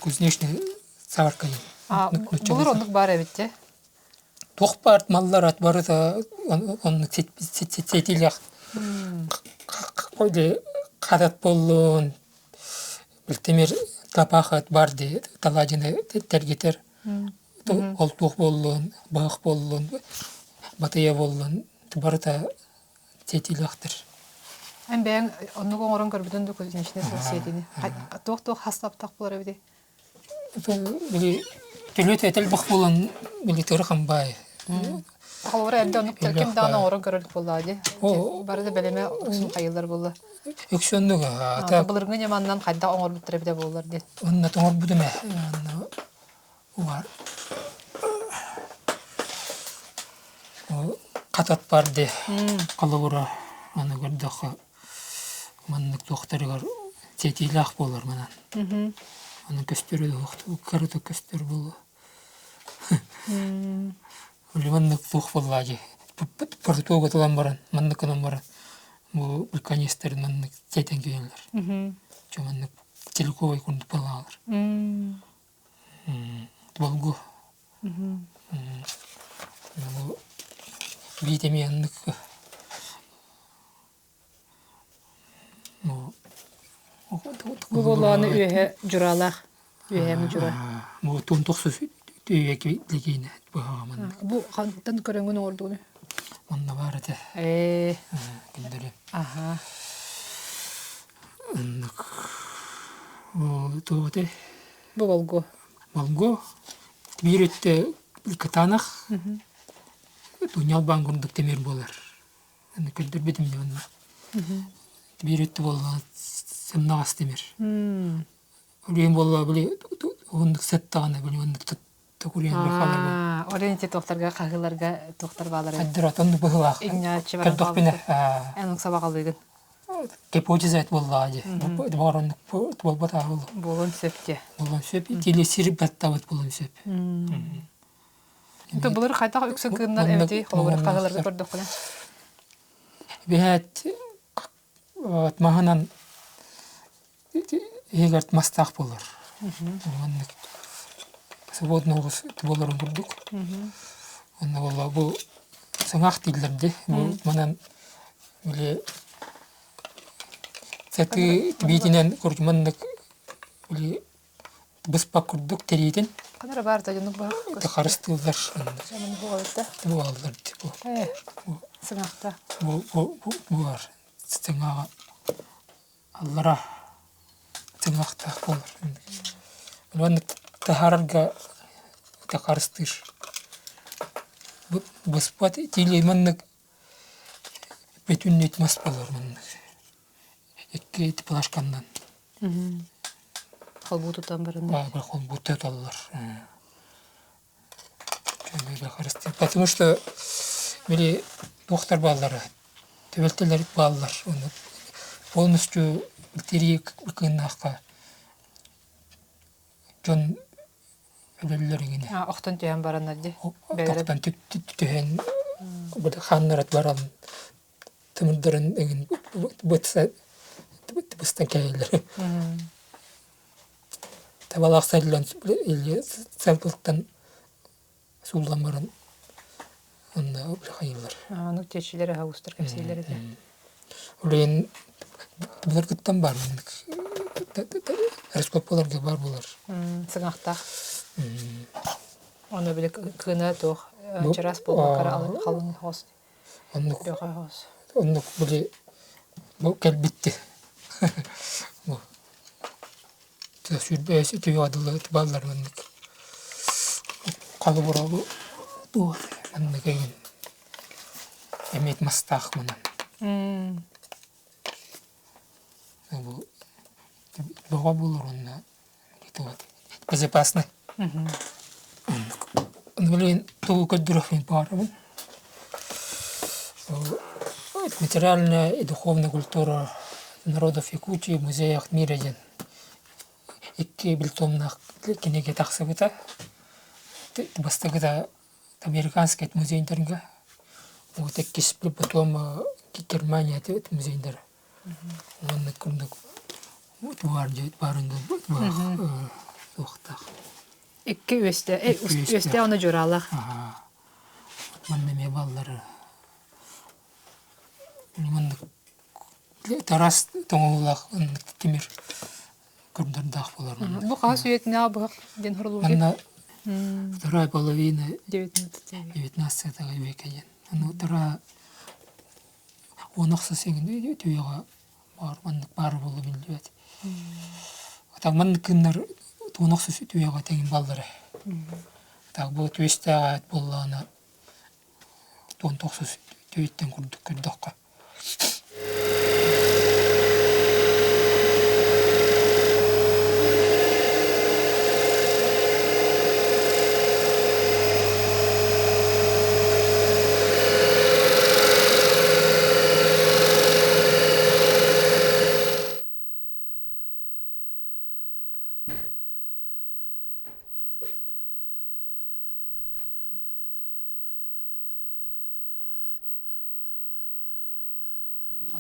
кузнечный саваркай. Бұлыр ондық бар әбетте? Тоқпарт маллар ат бары да онны сетилях. Қойды қадат болуын, білтемер тапақат барды, таладжыны тәргетер. Ол тоқ болуын, бағық болуын, батыя болуын, бары да сетиляқтыр. Ән бәң онны қоңырын көрбүдінді көзінешіне сол сетini. Тоқ хастаптақ болар әбеде? Түлет әтіл бұқ болуын тұрған бай. Қалуыры әлді онық кәлкем дағына орын көрілік болады. Барыды бәлеме ұқсын қайылар болды. Өксөндігі. Бұлырғын еманнан қайда оңыр бұттыр әбеде болар дед. Онына тоңыр бұдыме. Олар. Қатат барды. Қалуыры. Аны көрдіқі. Маннық тоқтарығар сетилақ болар манан. Аны көстері де оқты. Қарыты көстер болу. Маннық тоқ болады. Портуға тұлан баран. Маннықынан баран. Бұл канистерін маннық сетен күйенлер. Чо маннық телековай күнді балалар. Болғу. Бейтеме аннық Бұл болағаны үйе жүралақ. Үйе ми жүра. Бұл туын тоқсыз үйе кегейіне бұғаға маннық. Бұл қандықтан көріңін ордуыны? Манна бар әді. Күндірі. Аннық. Туғыды. Бұл болғу. Болғу. Bir ötte katanak. Dünya bankunduk temir bolar. Hani köldür bedim de onu. Bir ötte bolar semnağız temir. Oraya bolar böyle onduk settağına böyle onduk tukuruyan bir falan. Oraya nite doktorga kahılarga doktor bağlar. Haddir atandı bıhılaq. İgnaçı var. Köldük bine. Enlik sabah aldıydın. Kepoğu zayt bolar. Var onduk bol bata oldu. Bolun söpke. Bolun söp. Telesirip battavat bolun söp. Инте булар кайта үксен кыннар эвди холбар кагаларга көрдөк кылан. Бехет маханан егерт мастак болор. Маннык сводногус болорун көрдөк. Онда болла бу саңак тилдерде бу манан биле сәті битинен көрманнык биле быспак көрдөк териден. Канара бар да жонук бар. Тахарыстылар. Жаман бугалда. Bu aldılar bu. Сыңакта. Bu var. Сыңаға Аллара сыңақта болар. Бұны тахарга тахарыстыр. Бұспат тилей маннык бетүн етмас болар маннык. Екке типлашкандан. Холбу тутан барында. Бір холбу тұталар. Потому что были доктор баллары төбелтелер баллар. Оны полностью терек кыннаққа жон өлелеріне. Оқтан түйен баран әді. Тоқтан түтіген ханнарат баран тымырдарын еңін бұстан кәйелер. Табалақ сәлілен сәлпіліктен сулламарын онда қайылар. Оның тешілері хауыстыр кәпсейлері де. Олайын бұлар күттен бар. Республикаларға бар бұлар. Сыңақтақ. Оны білі күні тоқ. Чырас болмақары қалың хоз. Бөғай хоз. Оны білі кәлбітті. Сүрбәсі түйі адылы балдар мәнік. Қалы бұралы дуар. Мәнік әйін. Әмет мастақ мұнан. Бұға болыр онына. Безопасны. Оны білейін тұғы көддіріфін барымын. Материальная и духовная культура народов Якутии в музеях Миродин. Икки билтомнах кенеге тақсыбыта. Бастығыда американский музейдерге. Вот эккис потом Германия музейдер. Он күндік бар жайт барында уақытақ. Икки өсте оны жұралақ. Маннаме баллары. Тарас тоңылақ темір көрдірдақ болар. Бұл қағас үйетіне абық ден ғырлығы? Анна вторая половина 19 века. Вторая онықсы сеңінде түйеға бар болу білді. Манны күннер онықсы түйеға теңін балдары. Бұл түйесті ағайт болуына 19 түйеттен күрдіққа.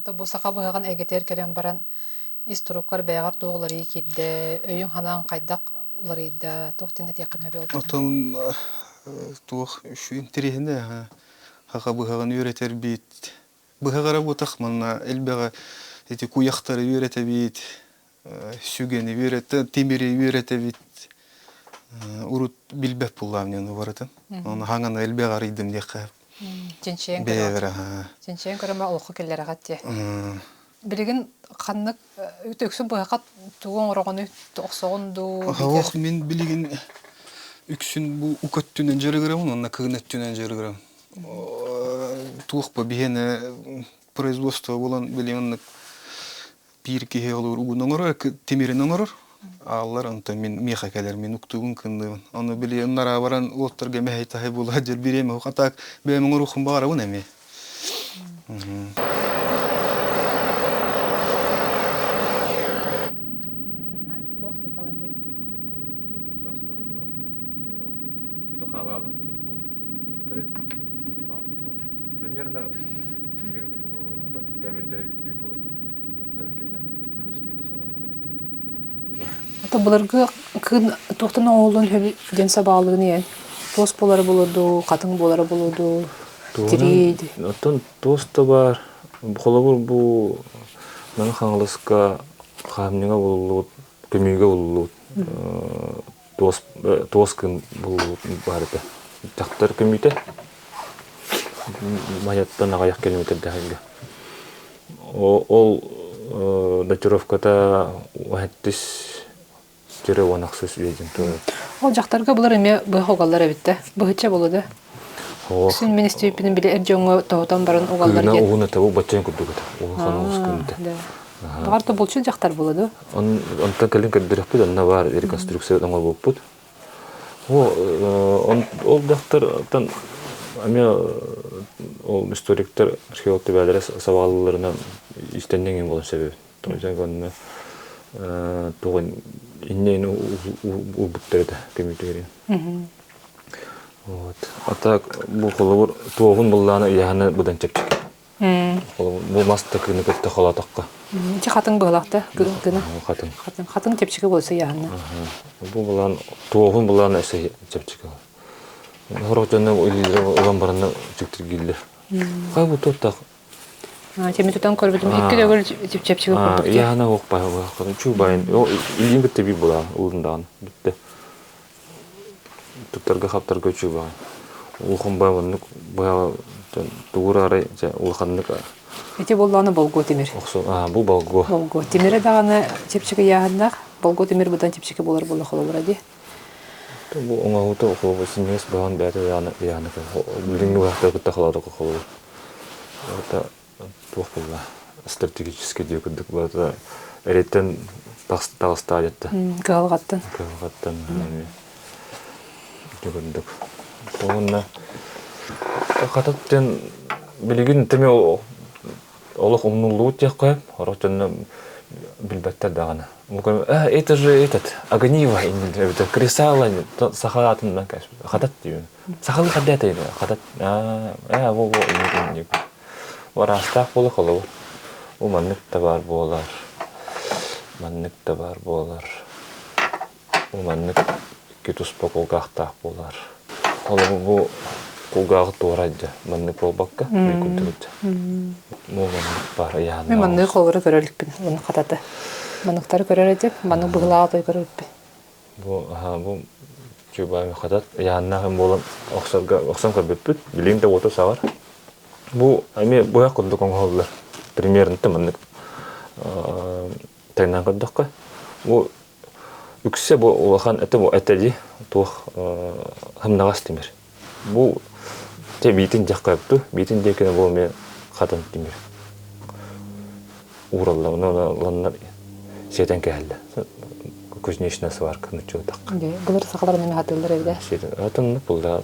Бұл сақа бұғаған әгетер кәрен баран исторуккар бәғар тоғылары кейді, өйін қанан қайдақ олары еді, тоқтен әтеқін әбе олды. Отым туық үш интересінде қақа бұғаған үйретер бейт. Бұғағара бұтақ манна әлбәға куяқтары үйрете бейт, сүгені үйреті, темері үйрете бейт. Урут білбәп бұллағын баратын. Оны хаңаны әлбәғар идім де қап. Теншейін көріме олқы келлері қатте. Білігін қаннық өксін бұғақат туғын ұрағыны тоқсоғынду? Оқ, мен білігін үксін бұл үкөттінен жері көрімін, онына кығынеттінен жері көрімін. Туық ба бігені производство болан білігін бір кеге олыр ұғын оңырыр, темерін оңырыр. Аллар онта мен меха келер мен уктугун кындыбын. Аны биле нара баран лоттарга мехай тахай була жер биреме хатак бемин рухун багарабын эми. Примерно плюс-минус. Ата бұларғы күн тоқтын оғылын ден сабағылығын ең. Тос болары болуду, қатың болары болуду, тирейді. Оттан тос та бар. Қолабыр бұл мән қаңылысқа қамнеға болуд, көмейге болуд. Тос күн болуд барды. Тақтар көмейді. Маяттан ағаяқ келеметерді хәнгі. Ол датировката уәттіс жері онақсыз үйеден тұрды. Ол жақтарға бұлар еме бұғы оғалар әбітті. Бұғытша болуды. Сүн мен істейпінің білі әржоңы тоғытан барын оғалар ген. Күна оғыны табу бачайын күрдігіді. Оғы қаны оғыз күнді. Бағарда болчыл жақтар болуды. Онтан кәлін кәрдірек бұд, онына бар реконструкция оңғар болып бұд. Ол жақтар ами ол историктер, археологтар бәлері сабағалыларынан истеннен ең болын себебі. Тоғызан қонына тоғын иннен ұлбыттырды көмейтігерін. Ата бұл қолы тоғын бұлланы яғаны бұдан чепчік. Бұл масты күні көтті қола таққа. Чи хатын бұғылақты күні? Қатын. Хатын тепчігі болса яғына. Бұл бұлан, тоғын бұлланы әсі чепчік. Хорық жаны ұлан барына жүктір келдер. Қай бұл тоқтақ? Теме тұтан көрбедім, екі дөгір чепчігі көрдік. Яғына оқпай, чу байын. Илін күтті бей бұла, ұлындағын. Бітті. Тұттарға қаптарға чу байын. Ұлқын байын, баяғы туғыр арай, ұлқанлық. Эти болланы болго темир. Бұл балго. Болго. Темире дағаны чепчігі яғындақ, болго темир бұдан чепчігі болар болы қолы ди. Бұл оңағыты оқылы сенес баған бәрі яғаны. Біліңгі уақытта күтті қалады қолы. Это туық болла. Стратегический декудық барды. Әреттен тағыста әдетті. Ғалғаттын. Ғалғаттан. Декудық. Оғынна қататтен білеген теме олық ұмнулуы тек қойып, орақ жонына білбәттер дағаны. Это же этот, Огниева, Кресала, Сахалатынна, қатат дейін. Сахалы қадет еді, қатат, ол, Варастақ болы қолы. Ол маннық табар болар. Ол маннық кетуспа қолғақтақ болар. Қолы бұл қолғағы туырайды, маннық болбаққа, бейкүнтігіді. Ол маннық бар, яғына. Мен маннық қолыры көрелікпін, оны қататы. Маннықтары көрер едіп, маннық бұғылаға той көрелікпін. Бұл жүйбайымы қатат, яғынағын болын оқсам көрбеппіт, білеймді оты сағар. Бұл әме бұяқ құдды қоңғалылар. Примерінті маннық тайнан қыддыққа. Бұл үксе бұл олақан әті бұл әтәді туық хымнағас демер. Бұл те бейтін дек қайыпты, бейтін декені бұл мен қатын демер. Уралла, ұланлар сетен кәлді. Кузнечная сварка, чудақ. Бұлар сақалар неме хатылдар evde? Атынны бұлда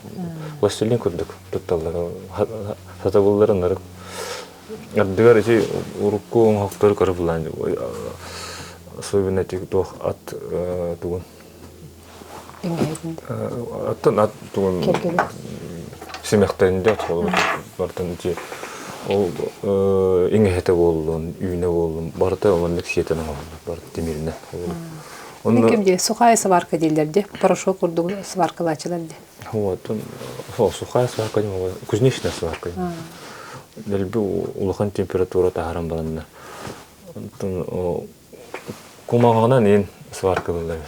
властелин күрдік тұтталары. Сата бұлдары нарық. Ардығар ете ұрыққы оңғақтары көрі бұлан. Особенно тек тоқ ат туғын. Аттан ат туғын семяқтарында бартын те ол еңгеті болуын, үйіне болуын, барыта омандық сетінің барыт демеріне. Кемде сухая сварка дейлерде, порошок урду сваркалачыларды. Сухая сварка деймін, кузнечная сварка. Дәлбі улыған температура тағаран баранына. Кумағынан ең сварка болды.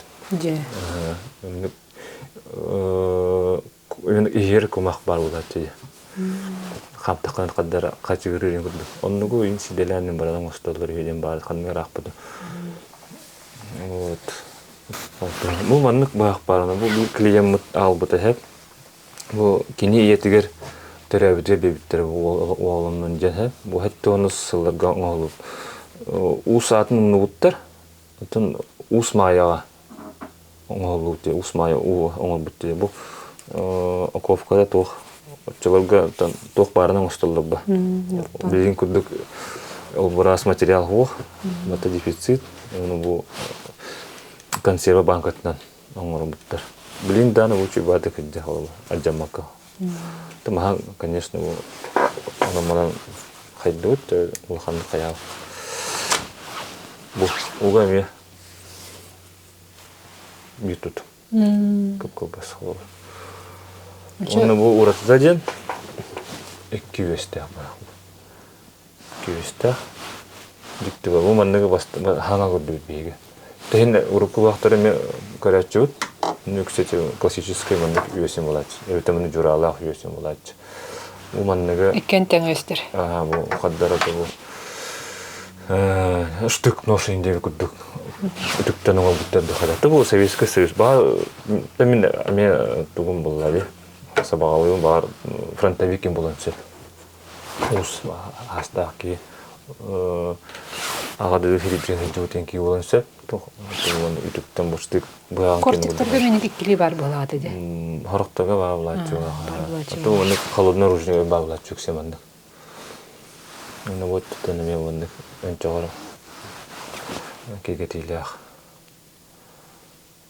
Егер кумақ бар болады. Қаптыққан қаддар қачығыр үйрен күрді. Онығы ең сиделәнің барадан ұсталыр үйден барды, қаныңыр ақпыды. Бұл маннық бағақ барына, бұл клиент албыты әп. Бұл кені етігер түрәбітер бебіттер оғылымның жен әп. Бұл әтті оны сылырға оғылып. Уыс атын ұмны бұттар, уыс маяға оғылып де, уыс мая оғыл бұтты. Бұл оковкада тоқ, чылырға тоқ барынан ұсталып ба. Білген күрдік олбырас материал оқ, бата дефицит. Бұл консерва банкатынан оңыры бұттар. Білін даны өчі бады күнде қалығы, аджамаққа. Маған, конечно, оңырмадан қайды өтті, ұлқанды қаяғы. Бұл оға ме бетут. Көп басы қалығы. Оны бұл ұратыда ден 200 ақ. 200 ақ. Дикті бар. Бұл маңнығы хаңа көрді бейгі. Тәйін ұрыққы бақтары мен көрәтші өт. Нүксеті классический маңнығы үйесен болады. Өтіміні жүралақ үйесен болады. Бұл маңнығы... Иккен тәң өстір. Бұл қаддары бұл... Үштік ношайындегі күрдік. Үтіктен оңал бұттарды қадаты. Бұл Советский Союз. Мен тұғын болады. Сабағалығын бар фронтовикін болан сөп. Ұс астақ ке. Ағады хилитрен жутен ки боланса, то оны үтүктен боштык буяган Кортиктерге менин иккили бар булады де. Хорохтага баблачу. То оны холодный ружье баблачу семандык. Ну вот тут на меня вон энчогор. Кегетилях.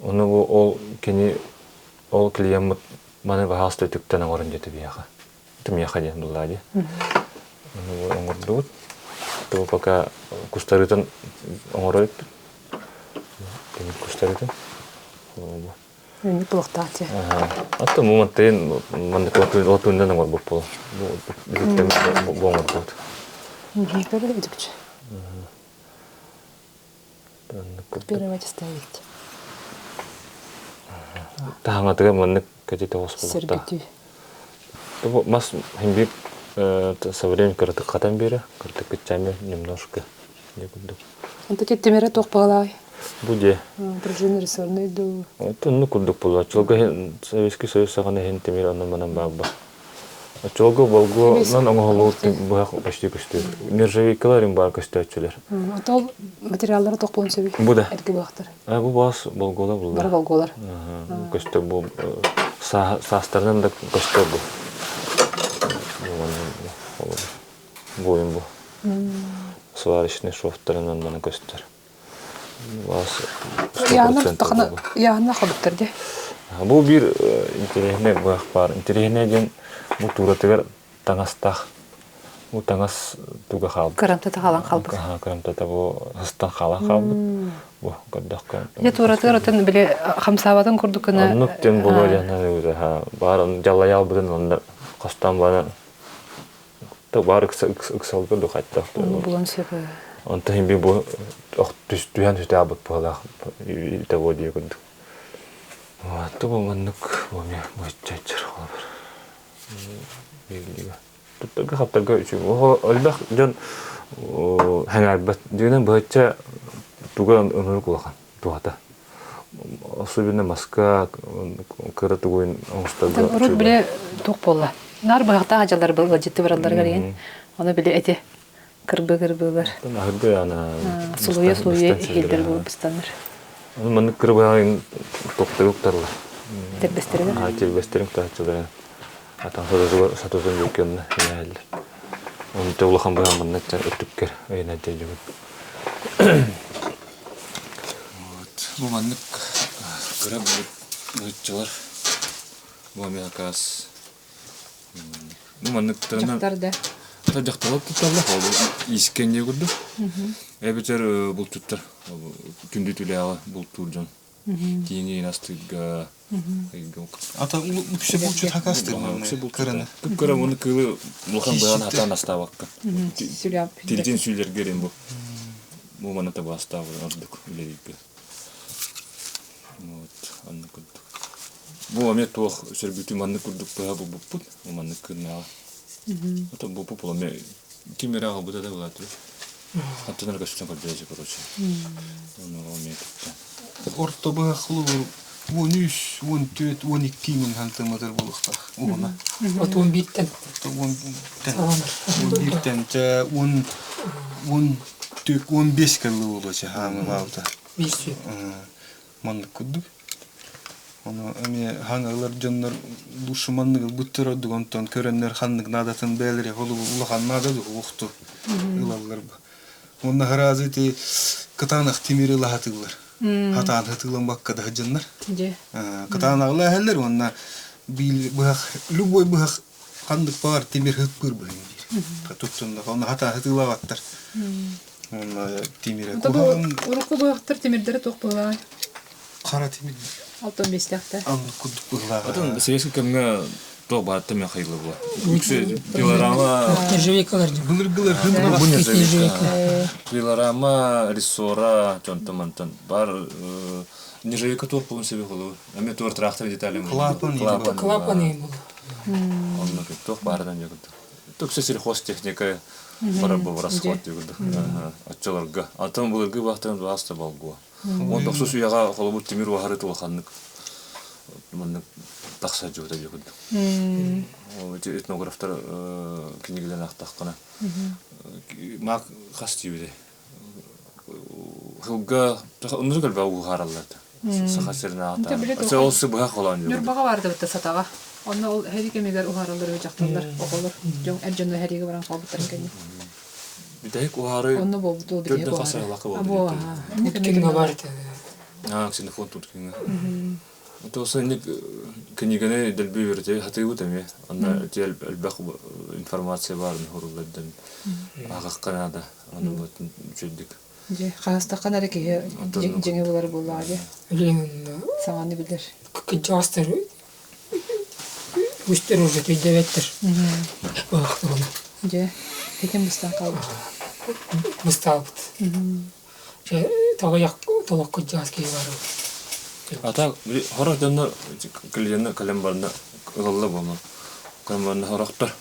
Оны ол кени ол клиент маны бахасты түктен орын жети бияга. Тим яхаде буллади. Ну оңордут. То пока кустарытын оңоройт. Кени кустарытын. Неплохо, те. А то моментен маны отундан оңор бопол. Биттен боңордут. Böyle ödükçü. Первое ставить. Тахаңатыга маны кәжете оспол. Сергетүй. То мас химбик со временем кырты катан бери, кырты кычами немножко. Он тут темера тох палай. Буде. Пружины рисованные до. Это ну кудук пола. Чолга Советский Союз сагана хен темера на манан баба. А чолга болго нан оңолот бак почти. Нержавейкалар бар костячулар. Атол материаллары тох болон сөбү. Буде. Эрге бактар. А бу бас болгола булды. Бар болголар. Косто бу састардан да косто бу. Буйым бу. Сварочный шофтарынан бана костор. Вас 100%. Яна хабыттыр де. Бу бир интересный бак бар. Интересный ден бу туратыгар таңастах. Бу таңас туга хаб. Карамта тахалан халбы. Карамта бу хастан халан хаб. Бу гаддакка. Я туратыгар отын биле хамсабатын курдукына. Аннык тен боло жана өзү бар жалаял биден онда костан бана. То бар иксалга до хатта. Булон сөбү. Онта химби бу түйөн түтө абыт болах ите води гүнд. То бу маннык бу ме мөччөр бар. Белгиге. Туттага хаптага үчү. Албах жон хаңарбат дегенен бөччө туган өнөр кулган туата. Особенно Москва кыратыгын оңстага. Урут биле тук болла. Нар багта ажалар булга жетти бараларга деген. Аны биле эти кырбы-кырбылар. Ахырды ана Сулуя хилдер бу бистаныр. Маны кырбыгын токтоктарлар. Тербестерге. Тербестерин таачылар. Атан сатозун өкөннө яалдар. Оны тоолохан баган мына өттүккер айна жегүп. Вот. Бу маннык кыра бөтчөлөр. Бу мякас. Бу маннык тана. Жактарда. Жакталып тутталла болду. Искенге көрдү. Эбетер бул туттар. Күндү түлөгө бул туржон. Кийинги настыга. Ата уксе булчу такастыр. Уксе бул кыраны. Кыра муну кылы мулхан баган атан астабакка. Сүлөп. Тирдин сүйлер керем бу. Бу маната бастабы ордук үлейик. Вот, анны күрдүк. Бу амет тох сербүтү манны күрдүк бага бу буппут. Бу манны кырнага. Это бу попула ме кимерага буда да булат. Аттанар каштан көрдөжү короче. Ону амет. Орто бага хлуу 13, 14, 12 миң хантыматыр булукта. Уна. Отун биттен. 15 кылуу болчу хаңы бабда. Бисти. Манны күрдүк. Onu hangalar jonlar duşmanlık butturadık ondan körenler hanlık nadatın beleri holu ulahan nadadı uqtu ılallar bu. Onda harazeti kıtanak timiri lahatıglar. Hatan hatıglan bakkada hajjanlar. Kıtanaklar heller onda bil bıhak luboy bıhak hanlık bağır timir hıtpır bıhın. Tuttunda onda hata hatıglavattar. Onda timire kuhan. Uruqu bağıqtır timirleri toq bolay. Qara timir. 65 тахта. Анны күдүк булаа. Атын советский кемге то баатта мен хайылы була. Үксе пилорама, Нержавейкалар. Былыр бу нержавейка. Пилорама, рессора, чонтамантан бар нержавейка тор полон себе холу. Аме тор трактор детали. Клапаны был. Онно тох бардан жагыт. Токсе сельхоз техника бара бу расход дегенде. Ачаларга. Атын булыргы бактан баста болгу. Он сус уяга холобут тимир вахары тулханнык. Маны такса жогда жогд. О этнографтар книгелерин актаккана. Мак хастибиде. хылга оннур калба ухараллат. Сахасырна Нте билет ата. Олсы бага колан Нүр бага барды битте сатага. Онна ол хәри кемегер ухаралар өй жакталар, оголор. Жон эрҗөнө хәриге баран калбыттыр кенне. Бидайк ухары. Онна болду бит. Төрдө хасар лакы болду. Або. Кино бар ите. Ксенофон тут кинга. То сенник книганы делби берде хатыйбы теме. Анда тел албак информация бар хорулладан. Агак канада. Аны вот чөддик. Же хаста канары ки жеңе булар булла же. Билин Саганы билер. кыджастыр. Үстер уже тейдеветтер. Вакыты гына. Же хетем бустан калды. Мыстабыт. Же тагыяк толок кыджас ки бар. Ата хорак жанна килженна календарда ыллы болма. Календарда хорактар.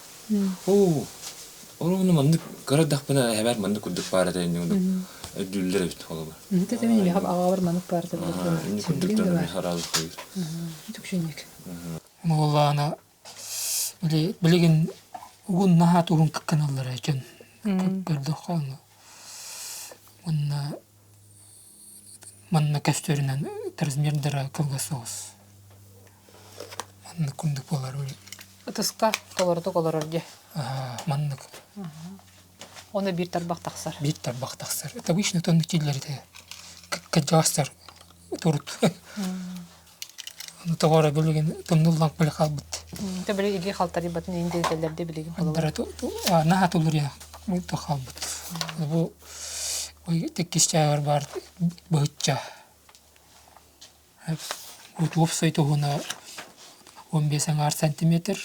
Оруны мандык карадак бана хабар мандык күдүк бар да инде. Дүллер бит холова. Нте теме не хаб агавар манып барды Инде күдүктөр харал кой. Түкшүнек. Молана билеген угун нахат угун каналлар экен. Көрдөхөн. Манна кәстеринен размердера кылгасыз. Манна күндүк болар били. Утуска толорду колорорде. Маннык Оны бир тарбак таксар. биттер бактаксыр. Это обычно тонны тиллерде. Кәҗастыр турут. Тогора билеген тоннуллан били халбыт. Те биле иги халтары батны инде телерде билеген Андара нахат улар я. Муйто халбыт. Бу ой теккичтер бар бөтчә. Вот вовсайты гына 15 сантиметр.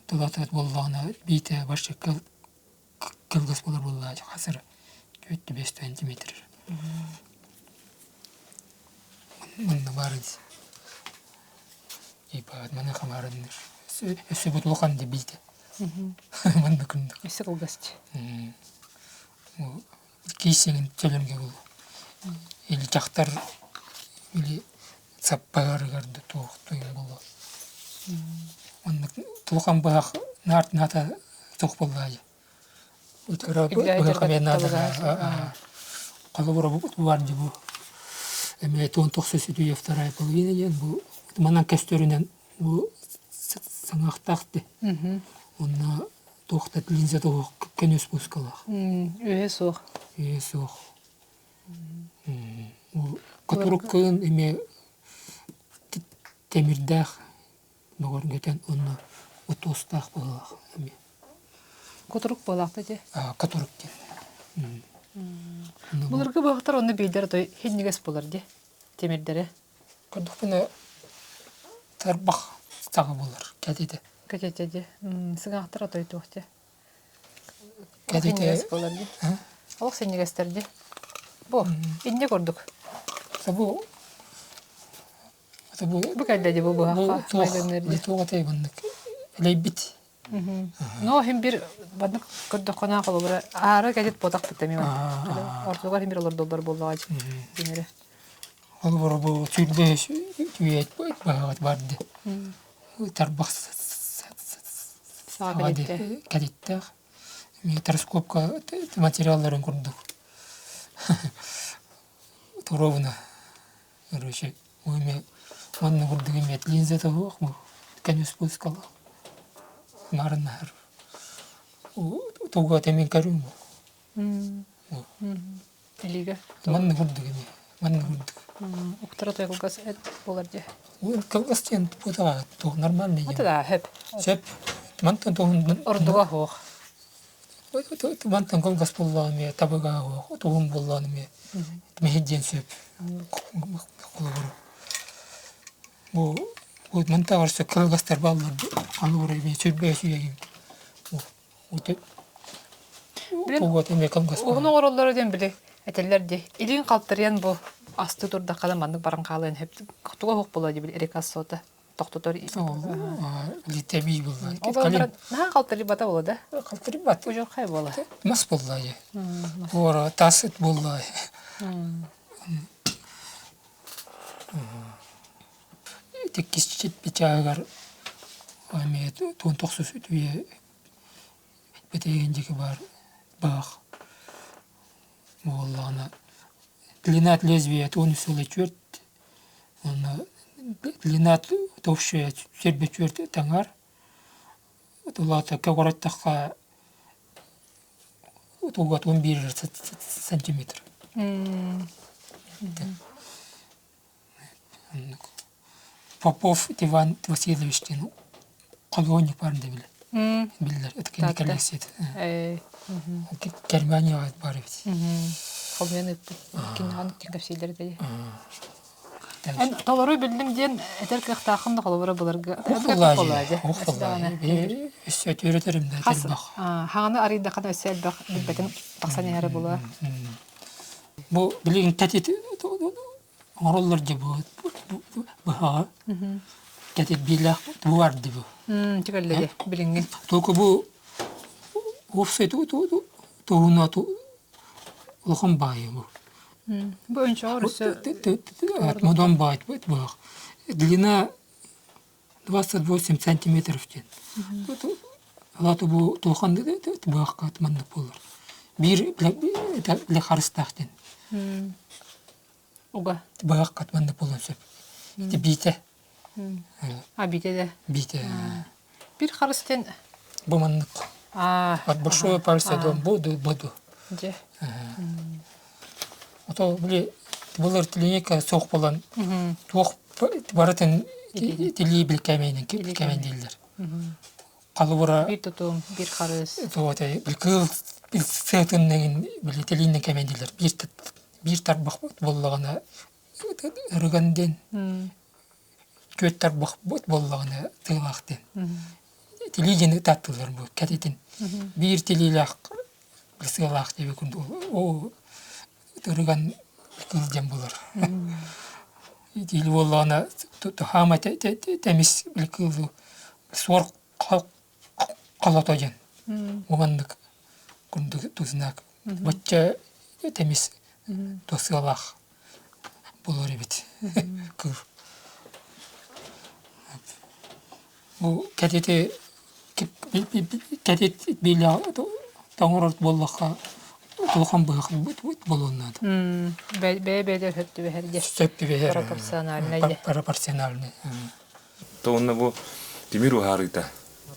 Тулатат боллана бите башы кылгыс болар болла хасыр 4-5 сантиметр. Мында барды. Ипа мана хамарыныр. Өсө бутулган деп бите. Мында күндүк. Эсе кылгасты. Кейсеңин төлемге бул. Или жактар или саппагаргарды токтойн боло. Мында тулган бак нарта ток боллай. Утара бакамена калыбыра бар жибу. Эме тон токсусы дүйе вторая половина ден бу мана кестеринен бу саңактакты. Онна токтат линза ток кенес спускалах. Өе сух. Есох. Катуруккын эме темирдах ногоргетен онна утустах болах эме. Котурук болакты же. Катуруккен. Буларга багтар оны бейдер той хеннигес болар же. Темирдере. Кадукпена тарбах тагы болар. Кәдеде. Качача же. Сыгактар той тухте. Кәдеде. Хеннигес болар же. Ол сеннигестер же. Бу, инде көрдүк. Сабу. Сабу. Бу кайда же бу багка. Бу тугатay бандык. Лейбит. Но хим бир бадык көрдүк кана кылыбыра. Ары кадет бодак тетеми бар. Ортугар хим бир олар доллар боллага же. Динере. Ол бора бу түйдө түйет багат барды. Тарбах Сагадетте. кәдеттер. Микроскопка материалларын көрдүк. Туровна. Короче, мы манна көрдүк эме линза табак бу. Кенес спускала. Нарнар. Туга темен карым. Илиге. Манна көрдүк эме. Манна көрдүк. Уктара той кылгас эт болар же. Ул калгастен пуда то нормальный. Это да, хэп. Сеп. Мантан то Ордуга хох. Мантан калгас болланы табага тоғым болланы ме. Мехедден сеп. Бу манта барса калгастар баллар. Алурай ме сүрбе сүйегин. Ут. Вот эме калгас. Угну ороллары ден биле. Этелер де. Илин калтырян бу асты турда кала мандык баран калын хэп. Туга хох боло же биле рекассота. Токтотор. Литеби болла. Олар на калтыры бата боло да. Калтыры бат. Ужо кай боло. Мас болла же. Ора тасыт болла. Тек кисчет бичагар аме тон токсус үтүе бетеген жеке бар бах. Воллана длина лезвия тонусула чёрт. Она длина товщая сербе чёрт тангар. Тулата кагораттаха тугат 11 сантиметр. Попов Иван Васильевич ну колоник бар да билет. Билер это коллекция. Германия бар бит. Холмены кинган тиңкәпсиләрдә. Эн толору билдим ден этер кыхтахын да холбары буларга. Өсөт өйрөтөрүм да телбак. Хаганы арыйда кана селбак билбетин таксан яре була. Бу билген тәтит ороллар же бу. Бу. Тәтит билах бу бар ди бу. Тигәлләде билинге. Только бу офсет туунату лохом бай бу. Бу өнчө орысы Атмадан байт бу. Длина 28 сантиметров тен. Лату бу толхан бакка атманды булар. Бир для харстахтен. уга. Бакка атманды булар сөп. Бите. Бите. Бите. Бир харыстен Бу маннык. От большое пальца до буду. Же. Ото биле булар тилинека соқ болан. Тоқ баратын тили билкеменин билкемендилер. Калыбыра Бир тутум, бир харыс. тоте билкыл билсетиннен биле тилинен кемендилер. Бир тарбак боллагана рыганден. Көт тарбак боллагана тылактен. Тилиген таттылар бу катетин. Бир тилилак билсылак деп күндү. О рыган кылжан булар. Тили боллагана хама темис билкылу сор қалатайын. Оғандық күндік тұзынақ. Бәтчә теміз тосылақ болар ебет. Күр. Бұл кәдеті бейлі таңырырт болаққа толқан бұйықын болуынады. Бәйбәйдер хөттү бәхәрге. Сөпті бәйер. Пропорциональный. То онна бу Тимиру харыта.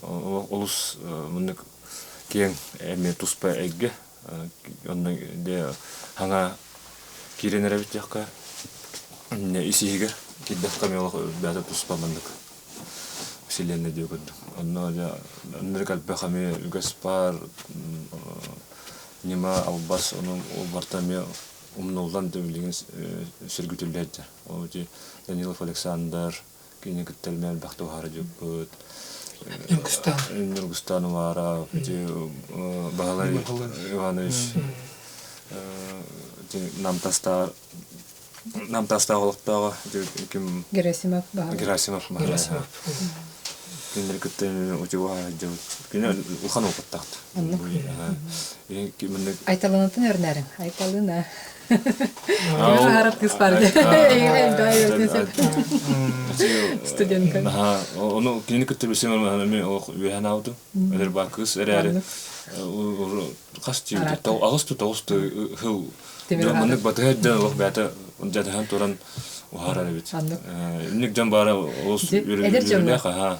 Олус мындык кең эме туспа эгге. Онна де хаңа киренеребит жакка. Не исиге киддек камелок бәдә туспа мындык. Вселенная деп көрдүм. Онна да ныркал бахаме Гаспар нема албас onun бартаме умнолдан демилген сергүтүлдер. О Данилов Александр кине кеттелмел бахты хары жөпөт. Ингустан вара, Багалай Иванович, Намтаста олықтағы, Герасимов. Киндер кеттелмел өтеуа жөпөт. Кине ұлхан оқыттақты. Айталынатын өрнәрің. Айталына. Гарап кыспарды. Студентка. Onu klinik tebessüm ben o üyehanavdu. Öder bakız erere. Kaçtı. Ağustos hıl. Manık batırdı o bata oncadan toran o harare bit. İnnik can bara os yürüyüşler ha.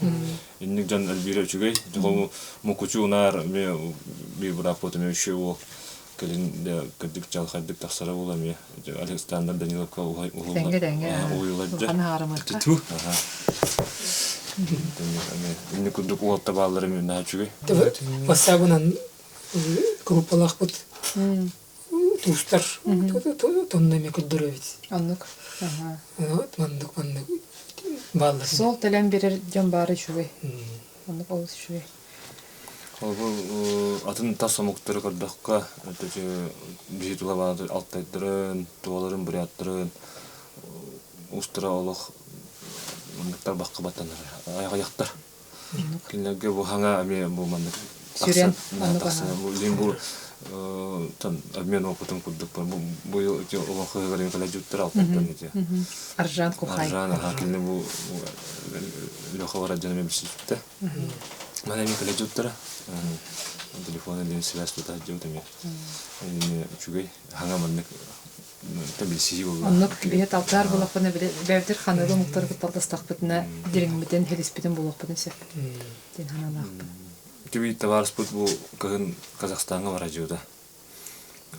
İnnik can elbire çügey. Mu kuçunar me bir raport me şu Келинде кырдык жалхайдык таксара болами. Александр Даниловка уйладжа. Ту. Инде курдук уотта баллары мен начугай. Васабынан группалах бут. Тустар. Тоннаме куддуровит. Аннык. Вот мандык. Баллар. Сол телен берер жамбары шугай. Аннык олус шугай. Атын тасамуктары кырдакка бижитулабады алтайдырын, туаларын буряттырын, устыра олох мандыктар бакка баттаныр, аяктар. Кинлерге бу хаңа ами бу мандык. Сюрен бу тан обмен опытын курдук бар. Бу олох гарын кала жуттар алтайдан эти. Аржан кухай. Аржан кинле бу Лёха Вараджан мемситте. Mana mi kala juttara. Телефон или связь туда идет мне. И чугай хангаманнык табилсизи болла. Оннук бие талдар булакпына бәбдер ханылы муктар кыталдастакпытына диреңмитен хелиспитен булакпытын сеп. Ден ханалакпы. Түби товарс пут бу кагын Казахстанга бара жуда.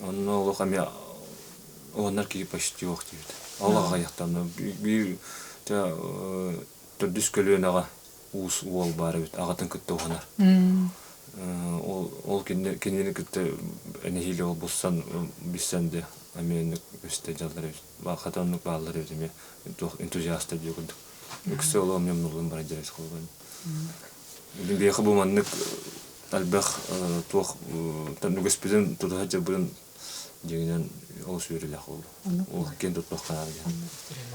Онно лохами оннар ки почти yok дибит. Аллага яктан бир та төрдүс көлөнага ус уол бар бит. Агатын кытты ханар. Ол кенени кытты энехиле ол булсан бисенде аменник өстө жалдары ба хатаннык баалары деме энтузиаст деп жүрдүк. Эксело мен нурдун бар жерес кылган. Бин бехи бу маннык албах тох танугаспеден туда жабын дегенен ол сүреле кылды. Ол кен тутпак канар.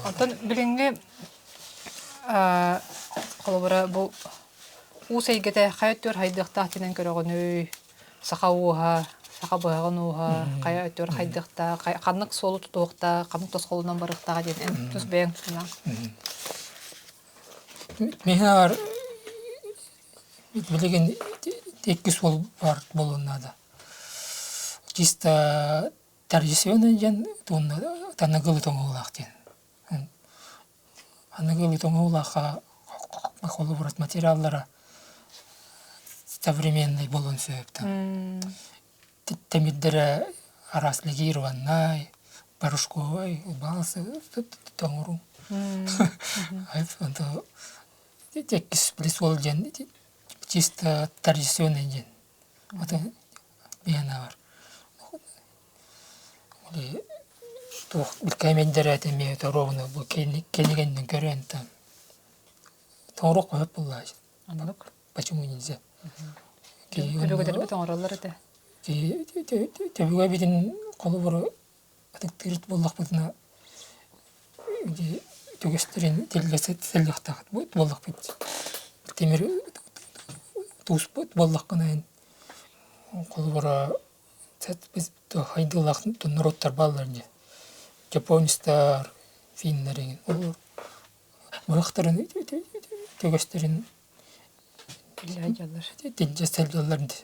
Антон билинге колобора бу усайгете хайттөр хайдыкта тенен көрөгөнүй сакауха сакабыгынуха хайттөр хайдыкта канык солу тутукта канык тосколунан барыктага деген түз бен Мехар билеген текки сол бар болунада. Чисто традиционный жан танагылы тоңолактен. Анагылы тоңолаха колоборат материаллары современный болон сөптен. Темиддері арас легированной, порошковой, балсы, тоңору. Айфонто теккис плес ол жен, чисто традиционный жен. Это бияна бар. Білкаймендері әтеме өте ровно, бұл келігенден көрен там. Тоңырық қойып бұл лажын. Почему нельзя? Көбөгөдер бит оңроллар эте. Төбөгө битин колу бары атыктырыт боллак бутуна төгөстөрүн телгесе телдактагат боллак бит. Темир туус боллак кана колу бары сет биз хайдылак народтар баллар не. Жапонистар, финнер олар. Мактарын төгөстөрүн Тенче сәлдәләрдә.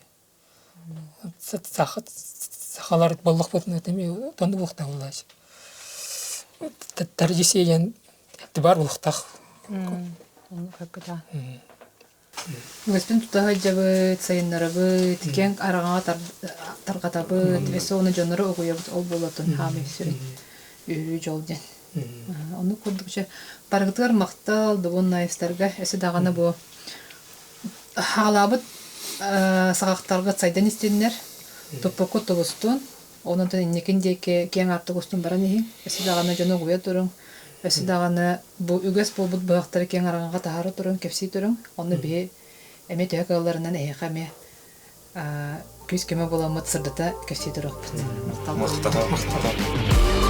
Сахалар боллык бутына теме тонды булыкта буллач. Тәрҗисәян тибар булыктак. Хакыта. Үстен тутага жабы, сайыннарыбы, тикен араңа таргатабы, весоны жонору огуябыт ол болатын хами сүрет. Үрү жолден. Оны курдукча баргытыр мактал дубун найстарга эсе даганы бу халабыт сагактарга сайдан истеннер. Топоку тобустун. Онун иннекиндеке кең артыгыстун баран эһин. Эсе даганы жоно гуя турун. Эсе даганы бу үгөс болбут багактары кең араңга тахары турун, кепси турун. Оны бе эме төкөлөрүнөн эйхаме күз кеме боламыт сырдата кепси турукпут. Мактап.